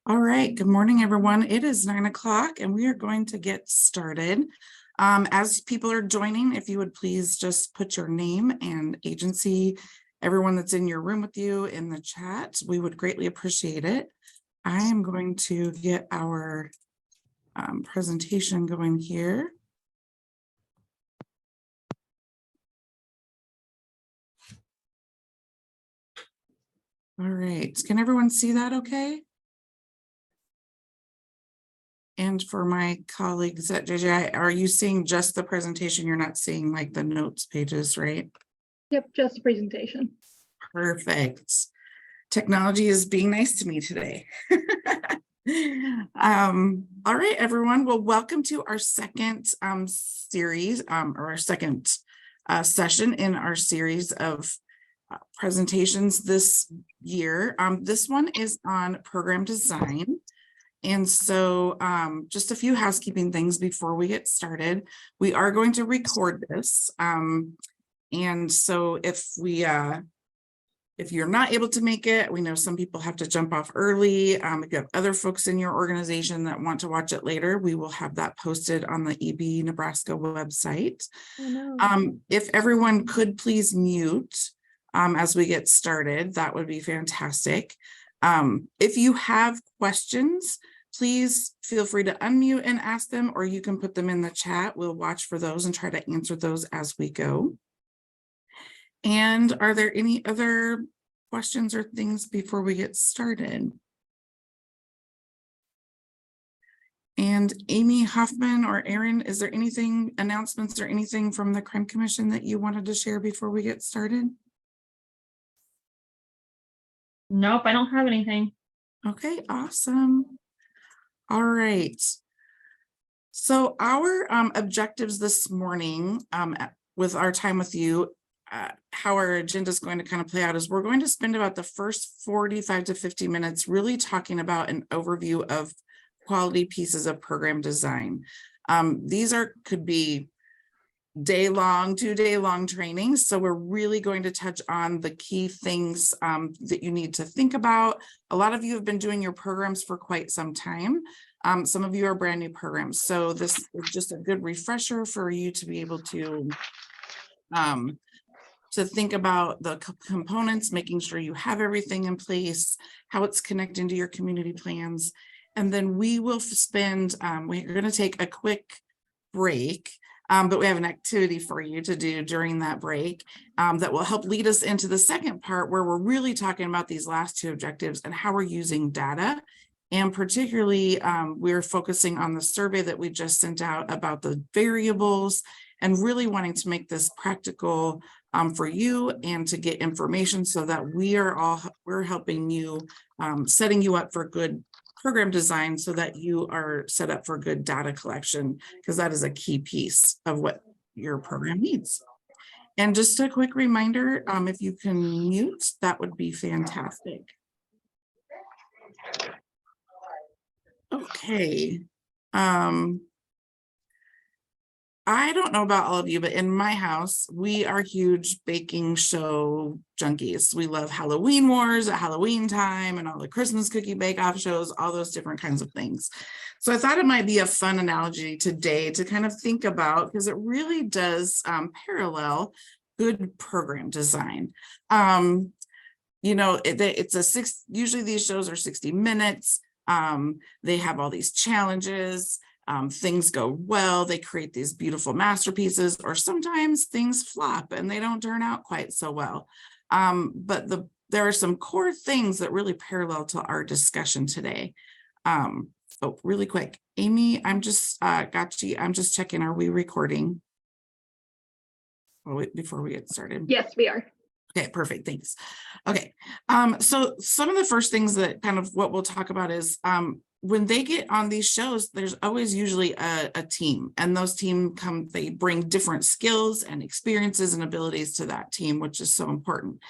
All right, good morning, everyone. It is 9 o'clock and we are going to get started. As people are joining, if you would please just put your name and agency, everyone that's in your room with you in the chat, we would greatly appreciate it. I am going to get our presentation going here. All right, can everyone see that okay? And for my colleagues at JJI, are you seeing just the presentation? You're not seeing like the notes pages, right? Yep, just a presentation. Perfect. Technology is being nice to me today. All right, everyone. Well, welcome to our second series or our second session in our series of presentations this year. This one is on program design. And so just a few housekeeping things before we get started. We are going to record this. And so if you're not able to make it, we know some people have to jump off early. If you have other folks in your organization that want to watch it later, we will have that posted on the EB Nebraska website. Oh, no. If everyone could please mute as we get started, that would be fantastic. If you have questions, please feel free to unmute and ask them, or you can put them in the chat. We'll watch for those and try to answer those as we go. And are there any other questions or things before we get started? And Amy Hoffman or Erin, is there anything, announcements or anything from the Crime Commission that you wanted to share before we get started? Nope, I don't have anything. Okay, awesome. All right. So our objectives this morning with our time with you, how our agenda is going to kind of play out is we're going to spend about the first 45 to 50 minutes really talking about an overview of quality pieces of program design. These could be day-long, 2-day-long trainings. So we're really going to touch on the key things that you need to think about. A lot of you have been doing your programs for quite some time. Some of you are brand new programs. So this is just a good refresher for you to be able to think about the components, making sure you have everything in place, how it's connecting to your community plans. And then we will spend, we're going to take a quick break, but we have an activity for you to do during that break that will help lead us into the second part where we're really talking about these last two objectives and how we're using data. And particularly, we're focusing on the survey that we just sent out about the variables and really wanting to make this practical for you and to get information so that we're helping you, setting you up for good program design so that you are set up for good data collection, because that is a key piece of what your program needs. And just a quick reminder, if you can mute, that would be fantastic. Okay. I don't know about all of you, but in my house, we are huge baking show junkies. We love Halloween Wars at Halloween time and all the Christmas cookie bake-off shows, all those different kinds of things. So I thought it might be a fun analogy today to kind of think about, because it really does parallel good program design. You know, usually these shows are 60 minutes. They have all these challenges. Things go well, they create these beautiful masterpieces, or sometimes things flop and they don't turn out quite so well. But there are some core things that really parallel to our discussion today. Oh, really quick, Amy, I'm just got you. I'm just checking, are we recording? Oh, wait, before we get started. Yes, we are. Okay, perfect, thanks. Okay, so some of the first things that kind of what we'll talk about is when they get on these shows, there's always usually a team, and those they bring different skills and experiences and abilities to that team, which is so important.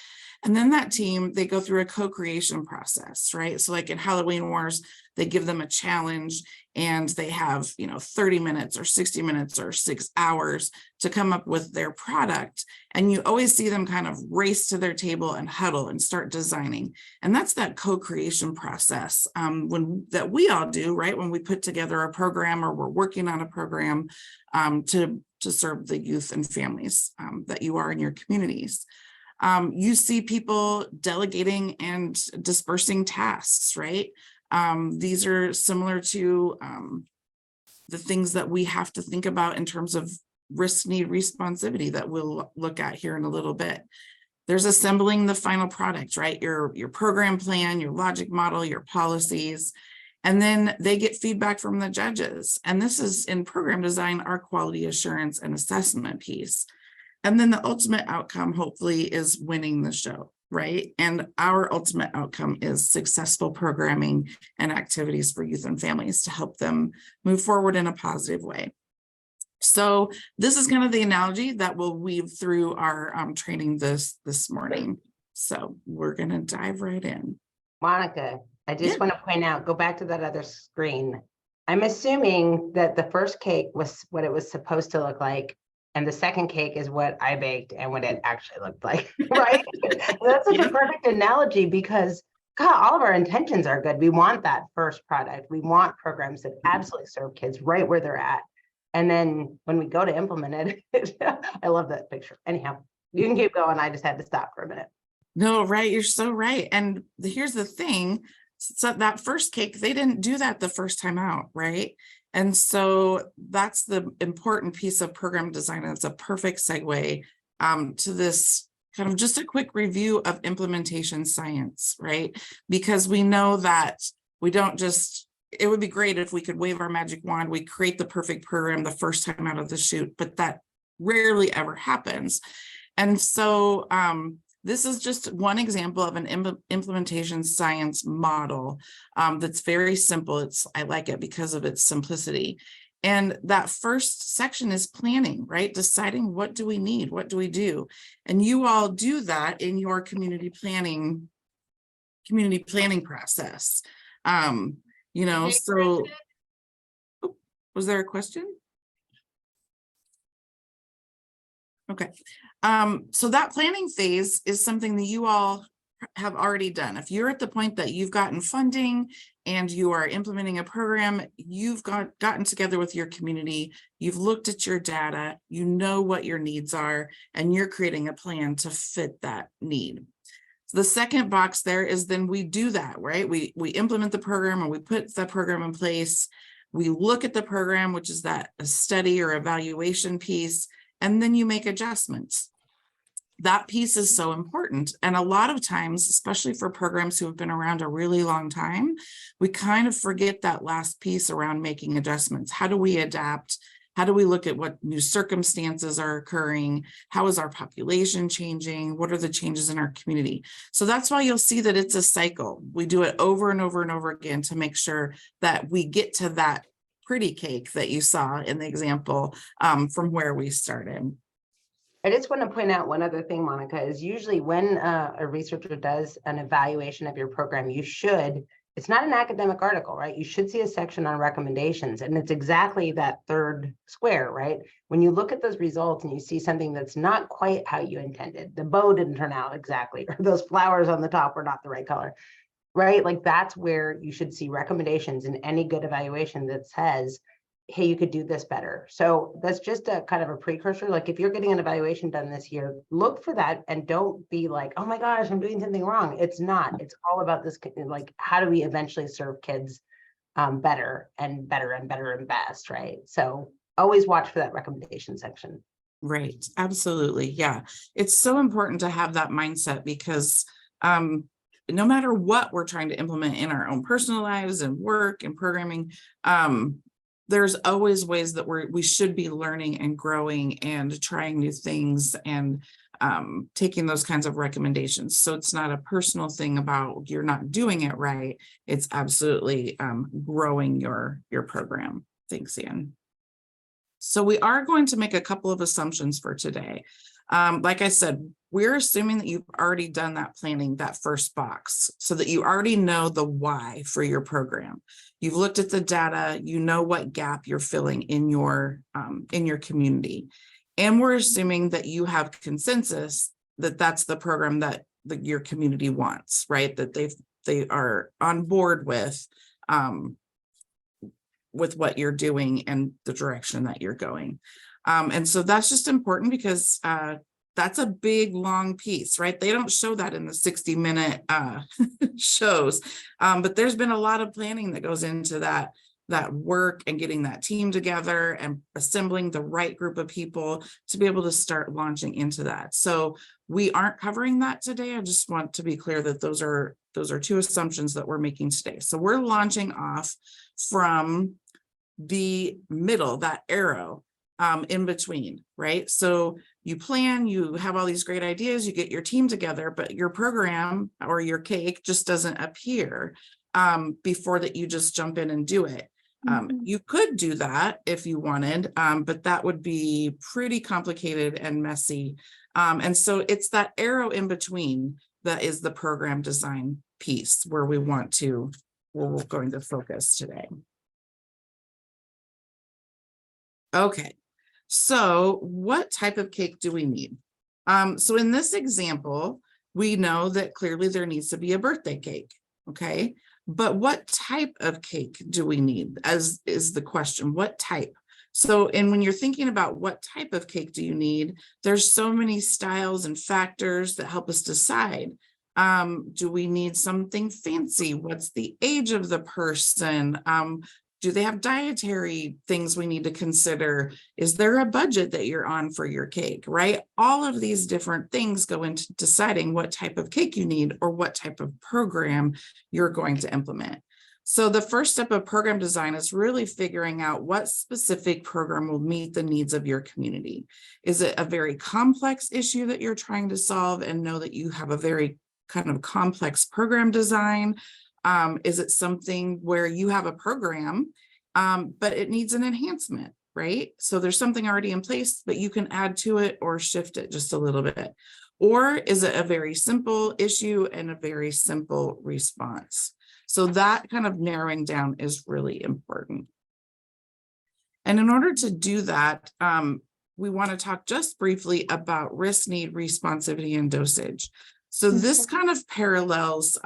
And then that team, they go through a co-creation process, right? So like in Halloween Wars, they give them a challenge and they have, 30 minutes or 60 minutes or 6 hours to come up with their product. And you always see them kind of race to their table and huddle and start designing. And that's that co-creation process that we all do, right? When we put together a program or we're working on a program to serve the youth and families that you are in your communities. You see people delegating and dispersing tasks, right? These are similar to the things that we have to think about in terms of risk, need, responsivity that we'll look at here in a little bit. There's assembling the final product, right? Your program plan, your logic model, your policies, and then they get feedback from the judges. And this is in program design, our quality assurance and assessment piece. And then the ultimate outcome, hopefully, is winning the show, right? And our ultimate outcome is successful programming and activities for youth and families to help them move forward in a positive way. So this is kind of the analogy that we'll weave through our training this morning. So we're going to dive right in. Monica, I just want to point out, go back to that other screen. I'm assuming that the first cake was what it was supposed to look like. And the second cake is what I baked and what it actually looked like, right? That's such a perfect analogy because, God, all of our intentions are good. We want that first product. We want programs that absolutely serve kids right where they're at. And then when we go to implement it, I love that picture. Anyhow, you can keep going. I just had to stop for a minute. No, right. You're so right. And here's the thing. So that first cake, they didn't do that the first time out, right? And so that's the important piece of program design. And it's a perfect segue to this kind of just a quick review of implementation science, right? Because we know that we don't just, it would be great if we could wave our magic wand, we create the perfect program the first time out of the chute, but that rarely ever happens. And so this is just one example of an implementation science model that's very simple. I like it because of its simplicity. And that first section is planning, right? Deciding what do we need? What do we do? And you all do that in your community planning process. So was there a question? Okay. So that planning phase is something that you all have already done. If you're at the point that you've gotten funding and you are implementing a program, you've gotten together with your community, you've looked at your data, you know what your needs are, and you're creating a plan to fit that need. So the second box there is then we do that, right? We implement the program or we put the program in place. We look at the program, which is that a study or evaluation piece, and then you make adjustments. That piece is so important. And a lot of times, especially for programs who have been around a really long time, we kind of forget that last piece around making adjustments. How do we adapt? How do we look at what new circumstances are occurring? How is our population changing? What are the changes in our community? So that's why you'll see that it's a cycle. We do it over and over and over again to make sure that we get to that pretty cake that you saw in the example from where we started. I just want to point out one other thing, Monica, is usually when a researcher does an evaluation of your program, it's not an academic article, right? You should see a section on recommendations, and it's exactly that third square, right? When you look at those results and you see something that's not quite how you intended, the bow didn't turn out exactly, or those flowers on the top were not the right color, right? Like that's where you should see recommendations in any good evaluation that says, hey, you could do this better. So that's just a kind of a precursor. Like if you're getting an evaluation done this year, look for that and don't be like, oh my gosh, I'm doing something wrong. It's not. It's all about this, like, how do we eventually serve kids better and better and better and best, right? So always watch for that recommendation section. Right. Absolutely. Yeah. It's so important to have that mindset because no matter what we're trying to implement in our own personal lives and work and programming, there's always ways that we should be learning and growing and trying new things and taking those kinds of recommendations. So it's not a personal thing about you're not doing it right. It's absolutely growing your program. Thanks, Ann. So we are going to make a couple of assumptions for today. Like I said, we're assuming that you've already done that planning, that first box, so that you already know the why for your program. You've looked at the data, you know what gap you're filling in your community. And we're assuming that you have consensus that that's the program that your community wants, right? That they are on board with what you're doing and the direction that you're going. And so that's just important because that's a big, long piece, right? They don't show that in the 60-minute shows, but there's been a lot of planning that goes into that work and getting that team together and assembling the right group of people to be able to start launching into that. So we aren't covering that today. I just want to be clear that those are two assumptions that we're making today. So we're launching off from the middle, that arrow in between, right? So you plan, you have all these great ideas, you get your team together, but your program or your cake just doesn't appear before that you just jump in and do it. You could do that if you wanted, but that would be pretty complicated and messy. And so it's that arrow in between that is the program design piece where we're going to focus today. Okay, so what type of cake do we need? So in this example, we know that clearly there needs to be a birthday cake, okay? But what type of cake do we need, as is the question, what type? So, and when you're thinking about what type of cake do you need, there's so many styles and factors that help us decide. Do we need something fancy? What's the age of the person? Do they have dietary things we need to consider? Is there a budget that you're on for your cake, right? All of these different things go into deciding what type of cake you need or what type of program you're going to implement. So the first step of program design is really figuring out what specific program will meet the needs of your community. Is it a very complex issue that you're trying to solve and know that you have a very kind of complex program design? Is it something where you have a program, but it needs an enhancement, right? So there's something already in place, but you can add to it or shift it just a little bit. Or is it a very simple issue and a very simple response? So that kind of narrowing down is really important. And in order to do that, we want to talk just briefly about risk, need, responsivity, and dosage. So this kind of parallels,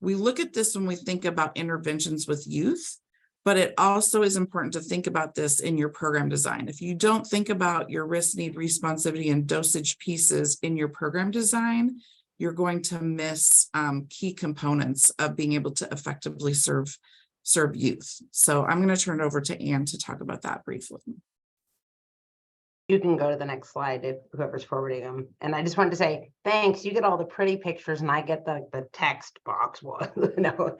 we look at this when we think about interventions with youth, but it also is important to think about this in your program design. If you don't think about your risk, need, responsivity, and dosage pieces in your program design, you're going to miss key components of being able to effectively serve youth. So I'm going to turn it over to Anne to talk about that briefly. You can go to the next slide if whoever's forwarding them. And I just wanted to say, thanks. You get all the pretty pictures and I get the text box one. No.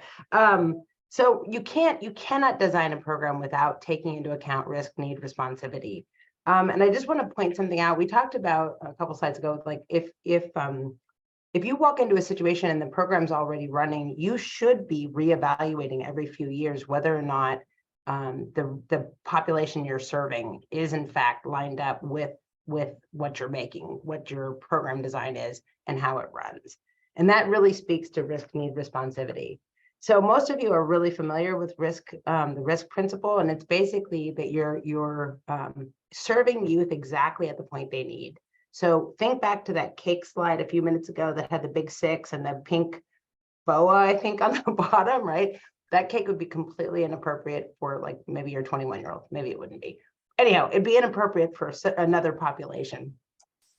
So you cannot design a program without taking into account risk, need, responsivity. And I just want to point something out. We talked about a couple slides ago, like if you walk into a situation and the program's already running, you should be reevaluating every few years whether or not the population you're serving is in fact lined up with what you're making, what your program design is, and how it runs. And that really speaks to risk, need, responsivity. So most of you are really familiar with risk, the risk principle, and it's basically that you're serving youth exactly at the point they need. So think back to that cake slide a few minutes ago that had the big 6 and the pink boa, I think, on the bottom, right? That cake would be completely inappropriate for like maybe your 21-year-old. Maybe it wouldn't be. Anyhow, it'd be inappropriate for another population.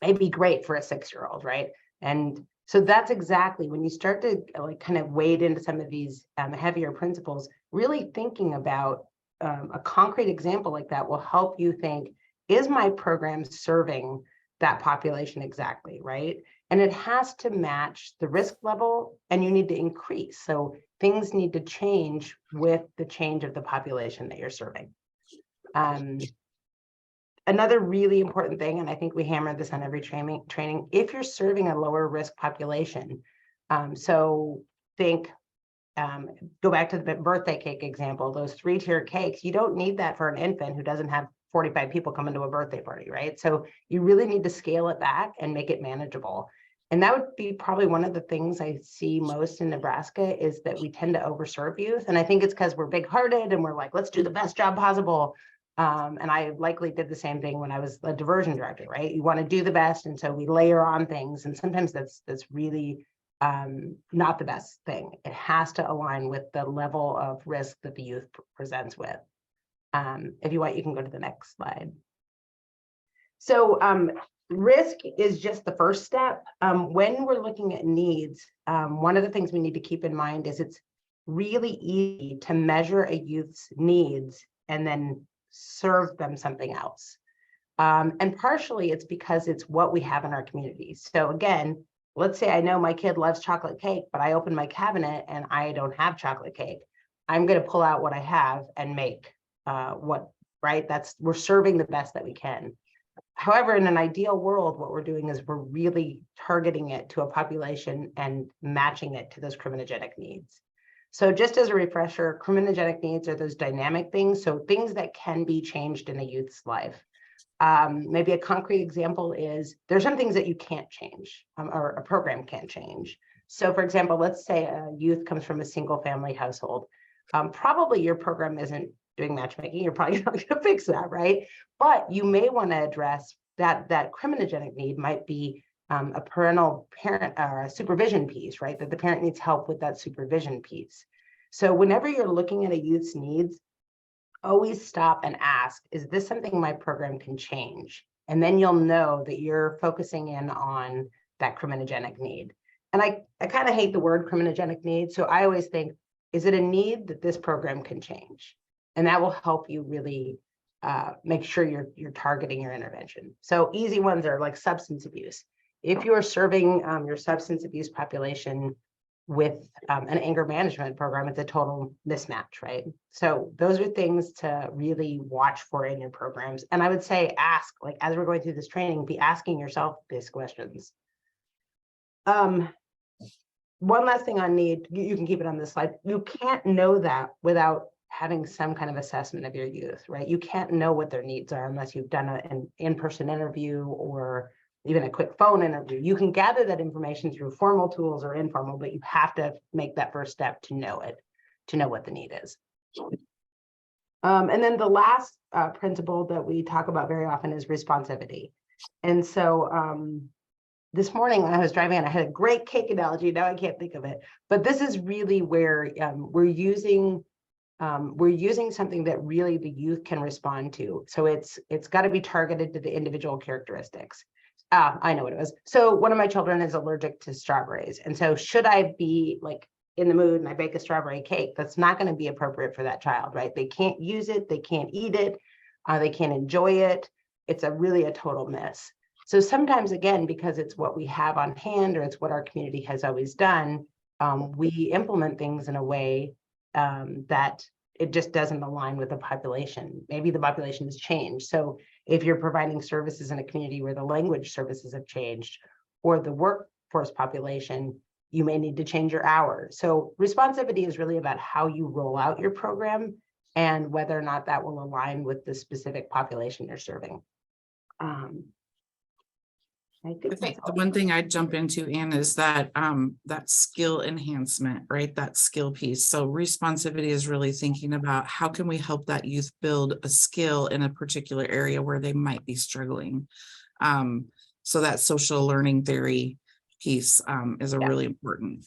It'd be great for a 6-year-old, right? And so that's exactly when you start to like kind of wade into some of these heavier principles, really thinking about a concrete example like that will help you think, is my program serving that population exactly, right? And it has to match the risk level and you need to increase. So things need to change with the change of the population that you're serving. Another really important thing, and I think we hammered this on every training, if you're serving a lower risk population, so think, go back to the birthday cake example, those 3-tier cakes, you don't need that for an infant who doesn't have 45 people coming to a birthday party, right? So you really need to scale it back and make it manageable. And that would be probably one of the things I see most in Nebraska is that we tend to overserve youth. And I think it's because we're big-hearted and we're like, let's do the best job possible. And I likely did the same thing when I was a diversion director, right? You want to do the best. And so we layer on things. And sometimes that's really not the best thing. It has to align with the level of risk that the youth presents with. If you want, you can go to the next slide. So risk is just the first step. When we're looking at needs, one of the things we need to keep in mind is it's really easy to measure a youth's needs and then serve them something else. And partially it's because it's what we have in our community. So again, let's say I know my kid loves chocolate cake, but I open my cabinet and I don't have chocolate cake. I'm going to pull out what I have and make right? We're serving the best that we can. However, in an ideal world, what we're doing is we're really targeting it to a population and matching it to those criminogenic needs. So just as a refresher, criminogenic needs are those dynamic things. So things that can be changed in a youth's life. Maybe a concrete example is there's some things that you can't change or a program can't change. So for example, let's say a youth comes from a single family household. Probably your program isn't doing matchmaking. You're probably not going to fix that, right? But you may want to address that criminogenic need might be a parental parent or a supervision piece, right? That the parent needs help with that supervision piece. So whenever you're looking at a youth's needs, always stop and ask, is this something my program can change? And then you'll know that you're focusing in on that criminogenic need. And I kind of hate the word criminogenic need. So I always think, is it a need that this program can change? And that will help you really make sure you're targeting your intervention. So easy ones are like substance abuse. If you're serving your substance abuse population with an anger management program, it's a total mismatch, right? So those are things to really watch for in your programs. And I would say ask, like as we're going through this training, be asking yourself these questions. One last thing on need, you can keep it on this slide. You can't know that without having some kind of assessment of your youth, right? You can't know what their needs are unless you've done an in-person interview or even a quick phone interview. You can gather that information through formal tools or informal, but you have to make that first step to know it, to know what the need is. And then the last principle that we talk about very often is responsivity. And so this morning when I was driving and I had a great cake analogy, now I can't think of it, but this is really where we're using something that really the youth can respond to. So it's got to be targeted to the individual characteristics. I know what it was. So one of my children is allergic to strawberries. And so should I be like in the mood and I bake a strawberry cake, that's not going to be appropriate for that child, right? They can't use it. They can't eat it. They can't enjoy it. It's really a total miss. So sometimes, again, because it's what we have on hand or it's what our community has always done, we implement things in a way that it just doesn't align with the population. Maybe the population has changed. So if you're providing services in a community where the language services have changed or the workforce population, you may need to change your hours. So responsivity is really about how you roll out your program and whether or not that will align with the specific population you're serving. I think the one thing I'd jump into, Anne, is that that skill enhancement, right? That skill piece. So responsivity is really thinking about how can we help that youth build a skill in a particular area where they might be struggling. So that social learning theory piece is a really important.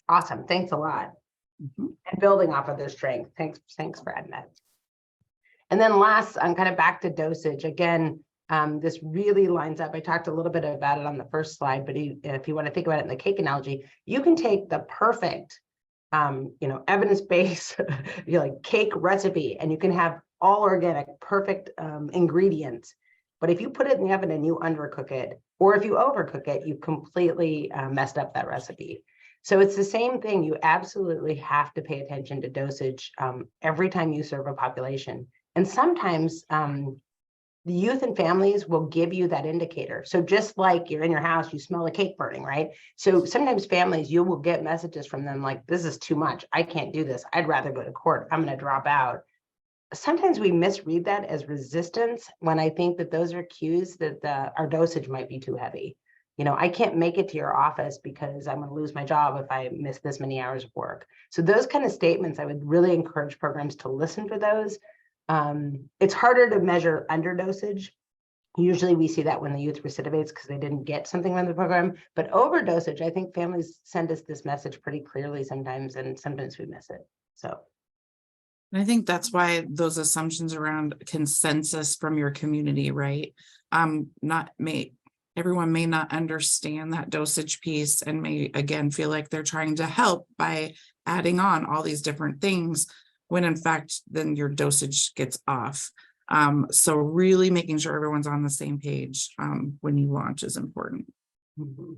Awesome. Thanks a lot. And building off of their strength. Thanks for adding that. And then last, I'm kind of back to dosage again. This really lines up. I talked a little bit about it on the first slide, but if you want to think about it in the cake analogy, you can take the perfect, evidence-based, like cake recipe, and you can have all organic, perfect ingredients. But if you put it in the oven and you undercook it, or if you overcook it, you completely messed up that recipe. So it's the same thing. You absolutely have to pay attention to dosage every time you serve a population. And sometimes the youth and families will give you that indicator. So just like you're in your house, you smell the cake burning, right? So sometimes families, you will get messages from them like, this is too much. I can't do this. I'd rather go to court. I'm going to drop out. sometimes we misread that as resistance when I think that those are cues that our dosage might be too heavy. You know, I can't make it to your office because I'm going to lose my job if I miss this many hours of work. So those kind of statements, I would really encourage programs to listen for those. It's harder to measure underdosage. Usually we see that when the youth recidivates because they didn't get something from the program, but overdosage, I think families send us this message pretty clearly sometimes, and sometimes we miss it. So I think that's why those assumptions around consensus from your community, right? Everyone may not understand that dosage piece and may again feel like they're trying to help by adding on all these different things when in fact then your dosage gets off. So really making sure everyone's on the same page when you launch is important. mhm.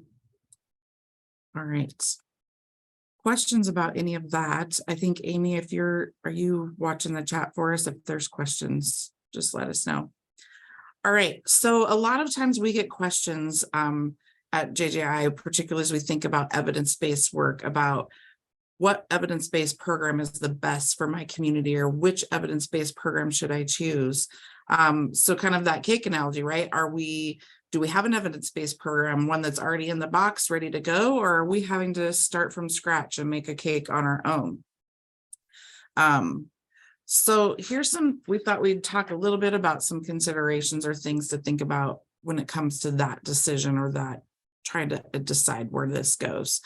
All right. Questions about any of that? I think Amy, are you watching the chat for us? If there's questions, just let us know. All right, so a lot of times we get questions at JJI, particularly as we think about evidence-based work, about what evidence-based program is the best for my community, or which evidence-based program should I choose? So kind of that cake analogy, right? Do we have an evidence-based program, one that's already in the box, ready to go, or are we having to start from scratch and make a cake on our own? So we thought we'd talk a little bit about some considerations or things to think about when it comes to that decision or that trying to decide where this goes.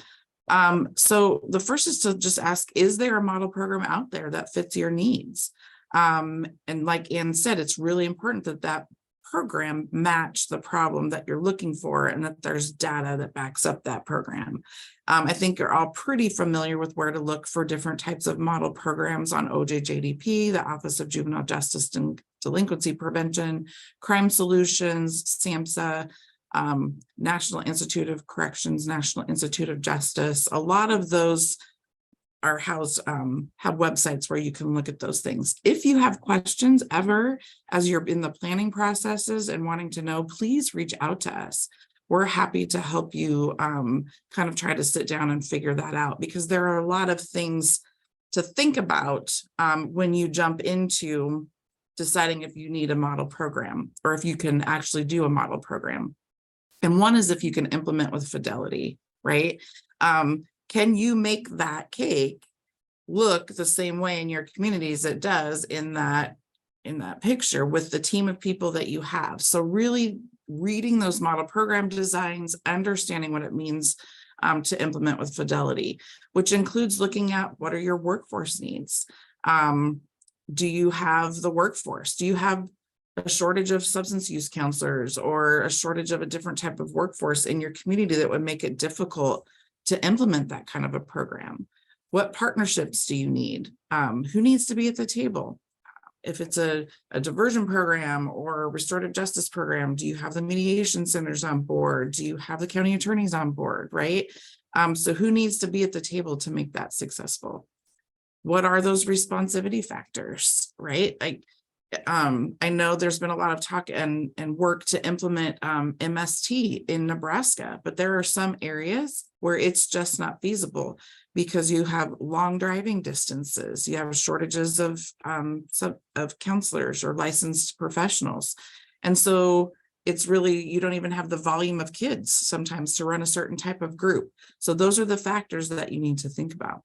So the first is to just ask, is there a model program out there that fits your needs? And like Ann said, it's really important that that program match the problem that you're looking for and that there's data that backs up that program. I think you're all pretty familiar with where to look for different types of model programs on OJJDP, the Office of Juvenile Justice and Delinquency Prevention, Crime Solutions, SAMHSA, National Institute of Corrections, National Institute of Justice. A lot of those are housed, have websites where you can look at those things. If you have questions ever as you're in the planning processes and wanting to know, please reach out to us. We're happy to help you kind of try to sit down and figure that out, because there are a lot of things to think about when you jump into deciding if you need a model program or if you can actually do a model program. And one is if you can implement with fidelity, right? Can you make that cake look the same way in your community as it does in that picture with the team of people that you have? So really reading those model program designs, understanding what it means to implement with fidelity, which includes looking at what are your workforce needs. Do you have the workforce? Do you have a shortage of substance use counselors or a shortage of a different type of workforce in your community that would make it difficult to implement that kind of a program? What partnerships do you need? Who needs to be at the table? If it's a diversion program or a restorative justice program, do you have the mediation centers on board? Do you have the county attorneys on board, right? So who needs to be at the table to make that successful? What are those responsivity factors, right? I know there's been a lot of talk and work to implement MST in Nebraska, but there are some areas where it's just not feasible because you have long driving distances, you have shortages of counselors or licensed professionals. And so it's really, you don't even have the volume of kids sometimes to run a certain type of group. So those are the factors that you need to think about.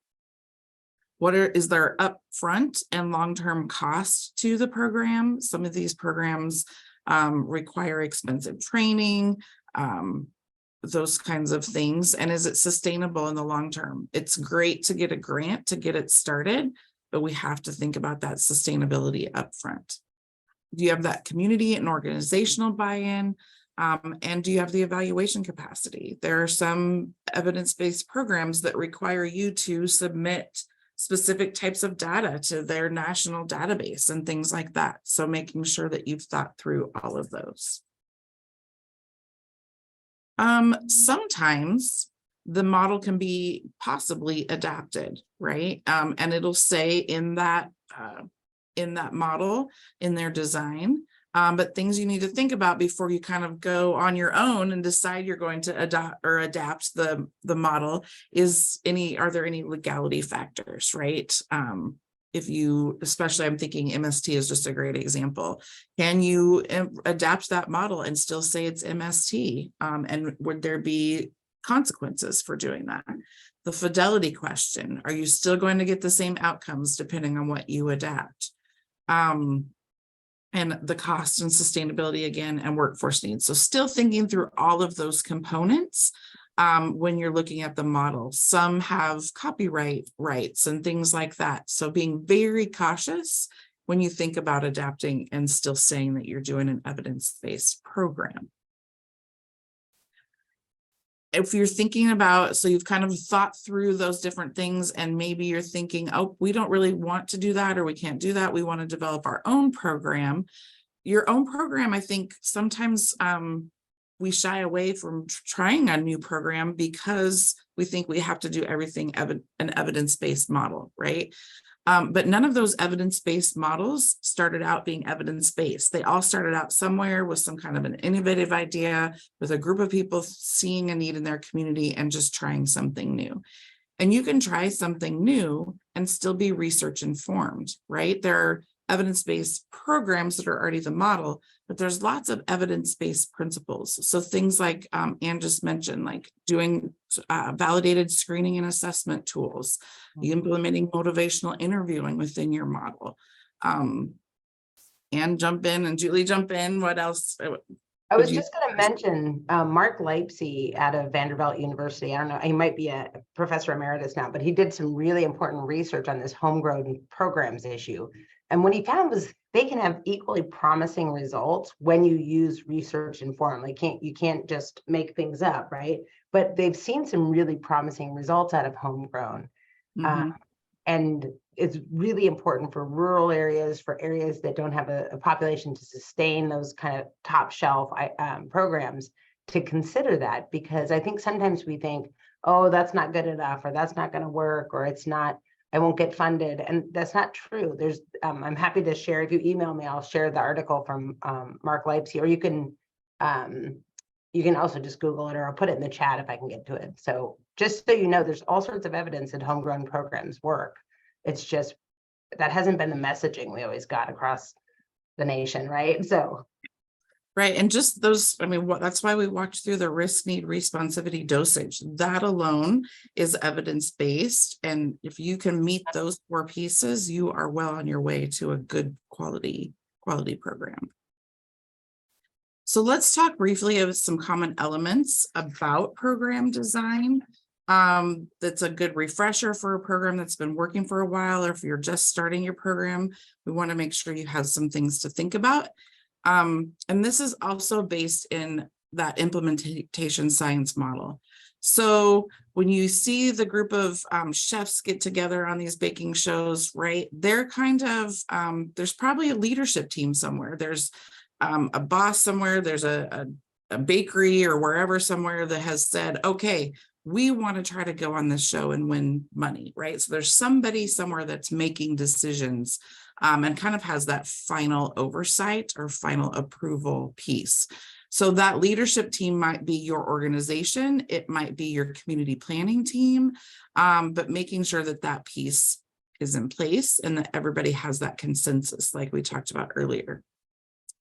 Is there upfront and long-term cost to the program? Some of these programs require expensive training, those kinds of things. And is it sustainable in the long term? It's great to get a grant to get it started, but we have to think about that sustainability upfront. Do you have that community and organizational buy-in? And do you have the evaluation capacity? There are some evidence-based programs that require you to submit specific types of data to their national database and things like that. So making sure that you've thought through all of those. Sometimes the model can be possibly adapted, right? And it'll say in that model, in their design, but things you need to think about before you kind of go on your own and decide you're going to adapt the model are there any legality factors, right? if you, especially I'm thinking MST is just a great example. Can you adapt that model and still say it's MST? And would there be consequences for doing that? The fidelity question, are you still going to get the same outcomes depending on what you adapt? And the cost and sustainability again, and workforce needs. So still thinking through all of those components when you're looking at the model. Some have copyright rights and things like that. So being very cautious when you think about adapting and still saying that you're doing an evidence-based program. If you're thinking about, so you've kind of thought through those different things and maybe you're thinking, oh, we don't really want to do that, or we can't do that. We want to develop our own program. Your own program, I think sometimes we shy away from trying a new program because we think we have to do everything an evidence-based model, right? But none of those evidence-based models started out being evidence-based. They all started out somewhere with some kind of an innovative idea, with a group of people seeing a need in their community and just trying something new. And you can try something new and still be research informed, right? There are evidence-based programs that are already the model, but there's lots of evidence-based principles. So things like Anne just mentioned, like doing validated screening and assessment tools, implementing motivational interviewing within your model. Anne, jump in, and Julie, jump in. What else? I was just going to mention Mark Leipzig out of Vanderbilt University. I don't know, he might be a professor emeritus now, but he did some really important research on this homegrown programs issue. And what he found was they can have equally promising results when you use research informed. Like you can't just make things up, right? But they've seen some really promising results out of homegrown. And it's really important for rural areas, for areas that don't have a population to sustain those kind of top shelf programs, to consider that, because I think sometimes we think, oh, that's not good enough, or that's not going to work, or it's not, I won't get funded. And that's not true. There's, I'm happy to share, if you email me, I'll share the article from Mark Leipzig, or you can also just Google it, or I'll put it in the chat if I can get to it. So just so you know, there's all sorts of evidence that homegrown programs work. It's just that hasn't been the messaging we always got across the nation, right? So. Right, and just those, I mean, that's why we walked through the risk, need, responsivity, dosage. That alone is evidence-based. And if you can meet those 4 pieces, you are well on your way to a good quality program. So let's talk briefly of some common elements about program design. That's a good refresher for a program that's been working for a while, or if you're just starting your program, we want to make sure you have some things to think about. And this is also based in that implementation science model. So when you see the group of chefs get together on these baking shows, right, they're kind of, there's probably a leadership team somewhere. There's a boss somewhere, there's a bakery or wherever somewhere that has said, okay, we want to try to go on this show and win money, right? So there's somebody somewhere that's making decisions and kind of has that final oversight or final approval piece. So that leadership team might be your organization, it might be your community planning team, but making sure that that piece is in place and that everybody has that consensus like we talked about earlier.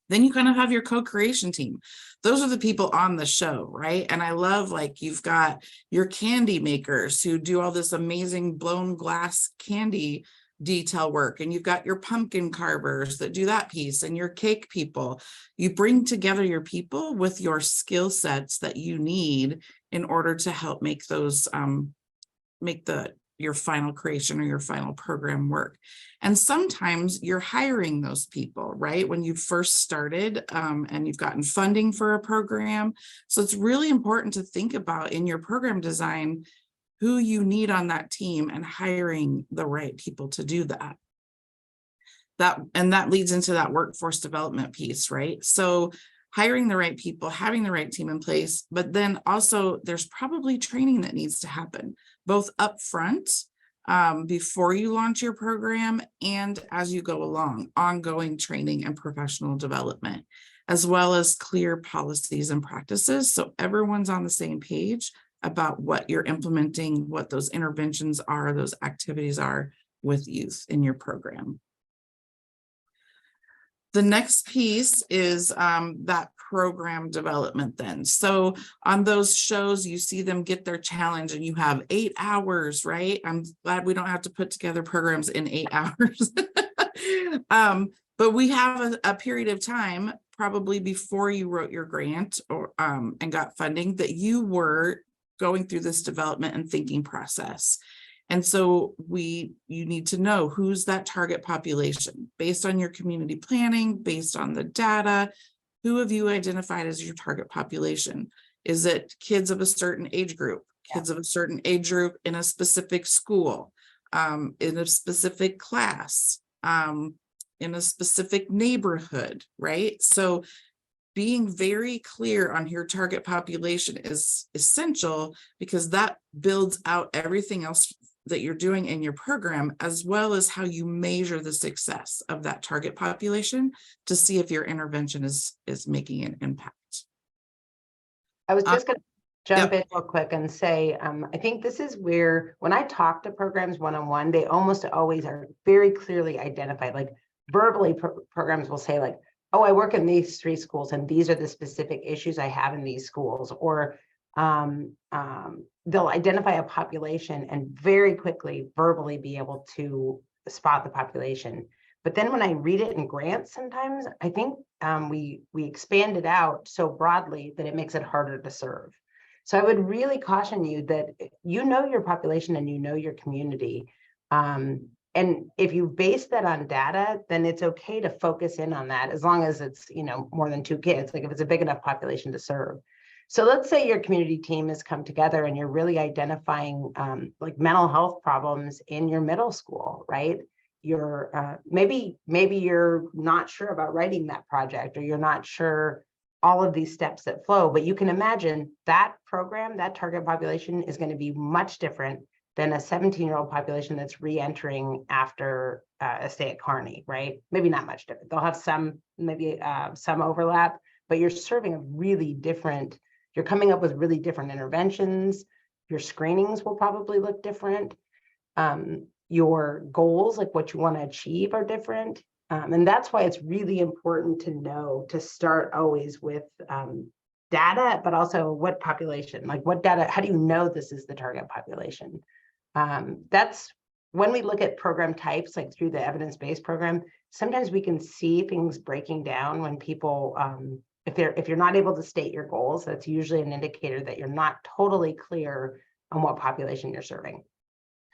Then you kind of have your co-creation team. Those are the people on the show, right? And I love, like, you've got your candy makers who do all this amazing blown glass candy detail work, and you've got your pumpkin carvers that do that piece, and your cake people. You bring together your people with your skill sets that you need in order to help make those your final creation or your final program work. And sometimes you're hiring those people, right? When you first started and you've gotten funding for a program. So it's really important to think about in your program design who you need on that team and hiring the right people to do that. And that leads into that workforce development piece, right? So hiring the right people, having the right team in place, but then also there's probably training that needs to happen, both upfront before you launch your program and as you go along, ongoing training and professional development, as well as clear policies and practices. So everyone's on the same page about what you're implementing, what those interventions are, those activities are with youth in your program. The next piece is that program development then. So on those shows, you see them get their challenge and you have 8 hours, right? I'm glad we don't have to put together programs in 8 hours. But we have a period of time, probably before you wrote your grant or and got funding, that you were going through this development and thinking process. And so you need to know who's that target population based on your community planning, based on the data. Who have you identified as your target population? Is it kids of a certain age group, kids of a certain age group in a specific school, in a specific class, in a specific neighborhood, right? So being very clear on your target population is essential, because that builds out everything else that you're doing in your program, as well as how you measure the success of that target population to see if your intervention is making an impact. I was just going to jump Yep. in real quick and say, I think this is where, when I talk to programs one-on-one, they almost always are very clearly identified. Like verbally, programs will say like, oh, I work in these 3 schools and these are the specific issues I have in these schools. Or they'll identify a population and very quickly verbally be able to spot the population. But then when I read it in grants, sometimes I think we expand it out so broadly that it makes it harder to serve. So I would really caution you that you know your population and you know your community. And if you base that on data, then it's okay to focus in on that, as long as it's, you know, more than 2 kids, like if it's a big enough population to serve. So let's say your community team has come together and you're really identifying like mental health problems in your middle school, right? You're maybe you're not sure about writing that project, or you're not sure all of these steps that flow, but you can imagine that program, that target population is going to be much different than a 17-year-old population that's re-entering after a stay at Kearney, right? Maybe not much different. They'll have some, maybe some overlap, but you're serving a really different, you're coming up with really different interventions. Your screenings will probably look different. Your goals, like what you want to achieve, are different. And that's why it's really important to know, to start always with data, but also what population, like what data, how do you know this is the target population? That's when we look at program types, like through the evidence-based program, sometimes we can see things breaking down when people, if you're not able to state your goals, that's usually an indicator that you're not totally clear on what population you're serving.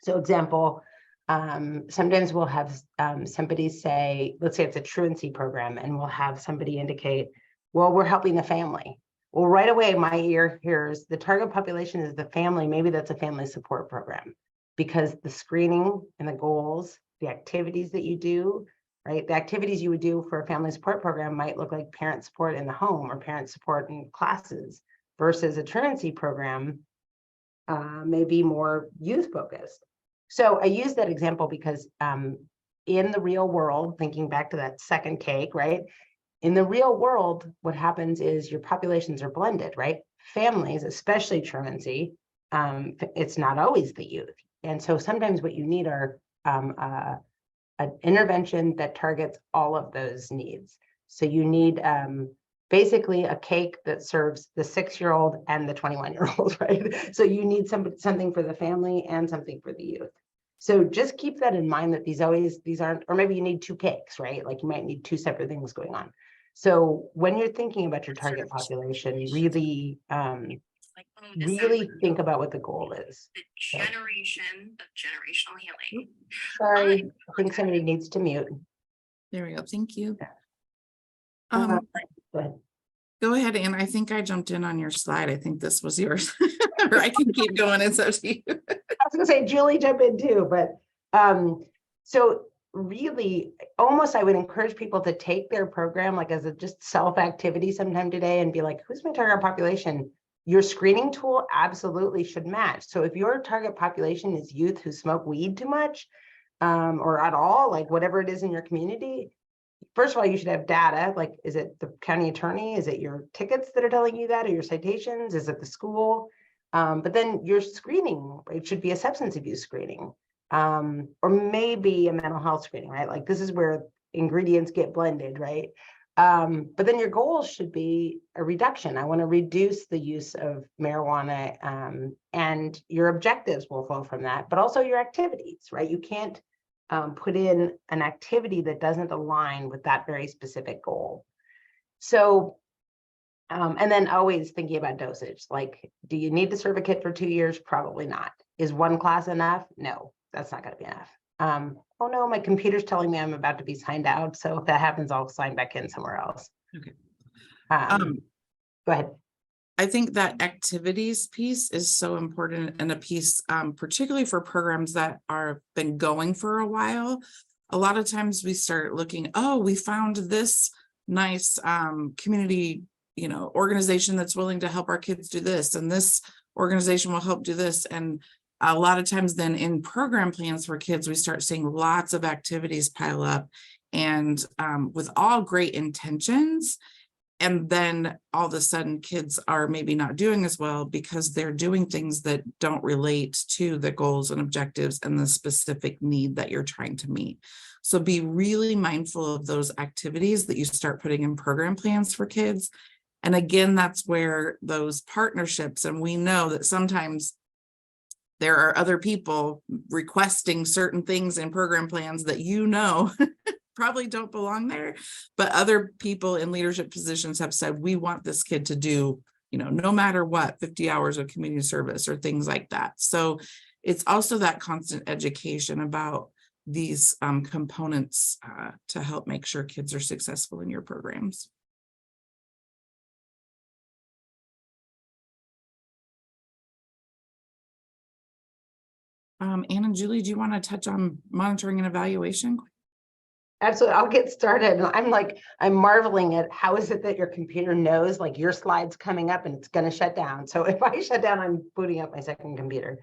So example, sometimes we'll have somebody say, let's say it's a truancy program, and we'll have somebody indicate, well, we're helping the family. Well, right away, my ear hears the target population is the family. Maybe that's a family support program, because the screening and the goals, the activities that you do, right? The activities you would do for a family support program might look like parent support in the home or parent support in classes, versus a truancy program may be more youth focused. So I use that example because in the real world, thinking back to that second cake, right? In the real world, what happens is your populations are blended, right? Families, especially truancy, it's not always the youth. And so sometimes what you need are an intervention that targets all of those needs. So you need basically a cake that serves the 6-year-old and the 21-year-old, right? So you need something for the family and something for the youth. So just keep that in mind, that these aren't, or maybe you need 2 cakes, right? Like you might need 2 separate things going on. So when you're thinking about your target population, really, really think about what the goal is. The generation of generational healing. Sorry, I think somebody needs to mute. There we go. Thank you. Go ahead. Go ahead, Anne. I think I jumped in on your slide. I think this was yours. Or I can keep going. It's up to you. I was gonna say, Julie, jump in too, but so really, almost I would encourage people to take their program like as a just self-activity sometime today and be like, who's my target population? Your screening tool absolutely should match. So if your target population is youth who smoke weed too much, or at all, like whatever it is in your community, first of all, you should have data. Like, is it the county attorney? Is it your tickets that are telling you that, or your citations? Is it the school? But then your screening, it should be a substance abuse screening. or maybe a mental health screening, right? Like this is where ingredients get blended, right? But then your goals should be a reduction. I want to reduce the use of marijuana, and your objectives will flow from that, but also your activities, right? You can't put in an activity that doesn't align with that very specific goal. So, and then always thinking about dosage, like, do you need to serve a kid for 2 years? Probably not. Is one class enough? No, that's not going to be enough. Oh no, my computer's telling me I'm about to be signed out. So if that happens, I'll sign back in somewhere else. Okay. Go ahead. I think that activities piece is so important, and a piece, particularly for programs that are been going for a while. A lot of times we start looking, oh, we found this nice community, organization that's willing to help our kids do this, and this organization will help do this. And a lot of times then in program plans for kids, we start seeing lots of activities pile up, and with all great intentions. And then all of a sudden kids are maybe not doing as well because they're doing things that don't relate to the goals and objectives and the specific need that you're trying to meet. So be really mindful of those activities that you start putting in program plans for kids. And again, that's where those partnerships, and we know that sometimes there are other people requesting certain things in program plans that probably don't belong there, but other people in leadership positions have said, we want this kid to do, no matter what, 50 hours of community service or things like that. So it's also that constant education about these components to help make sure kids are successful in your programs. Anne and Julie, do you want to touch on monitoring and evaluation? Absolutely. I'll get started. I'm marveling at how is it that your computer knows like your slide's coming up and it's going to shut down. So if I shut down, I'm booting up my second computer.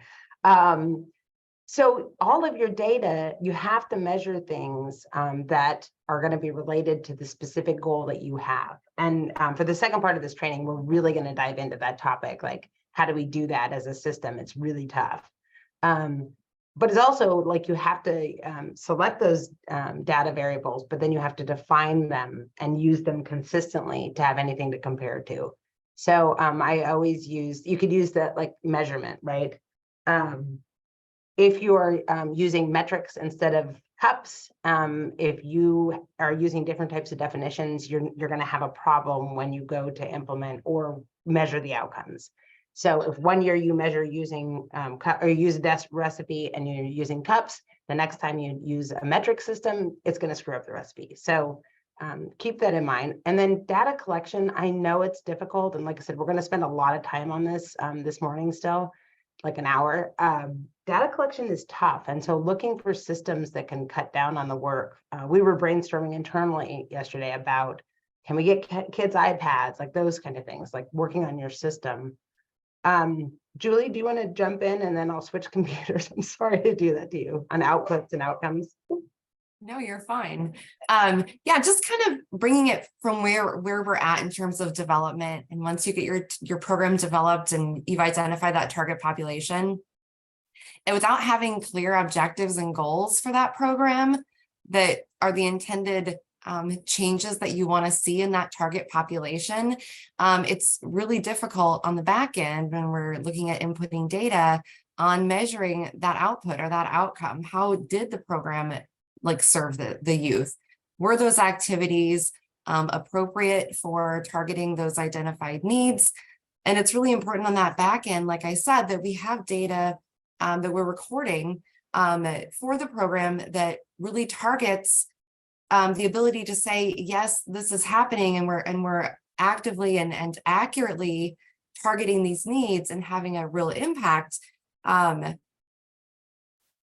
So all of your data, you have to measure things that are going to be related to the specific goal that you have. And for the second part of this training, we're really going to dive into that topic. Like, how do we do that as a system? It's really tough. But it's also like you have to select those data variables, but then you have to define them and use them consistently to have anything to compare to. So I always you could use that like measurement, right? If you are using metrics instead of cups, if you are using different types of definitions, you're going to have a problem when you go to implement or measure the outcomes. So if 1 year you measure using or use a desk recipe and you're using cups, the next time you use a metric system, it's going to screw up the recipe. So keep that in mind. And then data collection, I know it's difficult. And like I said, we're going to spend a lot of time on this this morning still, like an hour. Data collection is tough. And so looking for systems that can cut down on the work. We were brainstorming internally yesterday about, can we get kids iPads, like those kind of things, like working on your system. Julie, do you want to jump in and then I'll switch computers? I'm sorry to do that to you on outputs and outcomes. No, you're fine. Yeah, just kind of bringing it from where we're at in terms of development. And once you get your program developed and you've identified that target population, and without having clear objectives and goals for that program that are the intended changes that you want to see in that target population, it's really difficult on the back end when we're looking at inputting data on measuring that output or that outcome. How did the program like serve the youth? Were those activities appropriate for targeting those identified needs? And it's really important on that back end, like I said, that we have data that we're recording for the program that really targets the ability to say, yes, this is happening, and we're actively and accurately targeting these needs and having a real impact.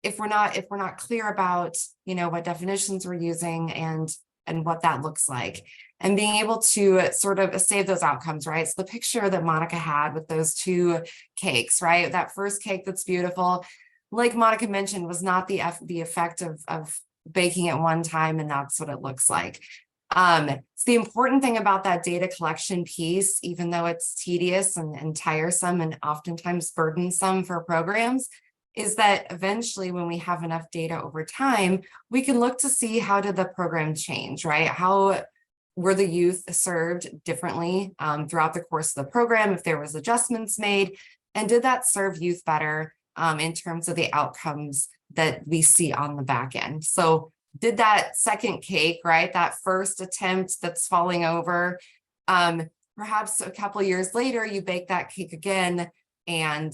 If we're not clear about, what definitions we're using and what that looks like, and being able to sort of save those outcomes, right? So the picture that Monica had with those two cakes, right? That first cake that's beautiful, like Monica mentioned, was not the effect of baking it one time, and that's what it looks like. So the important thing about that data collection piece, even though it's tedious and tiresome and oftentimes burdensome for programs, is that eventually when we have enough data over time, we can look to see how did the program change, right? How were the youth served differently throughout the course of the program, if there was adjustments made, and did that serve youth better in terms of the outcomes that we see on the back end? So did that second cake, right? That first attempt that's falling over, perhaps a couple of years later, you bake that cake again, and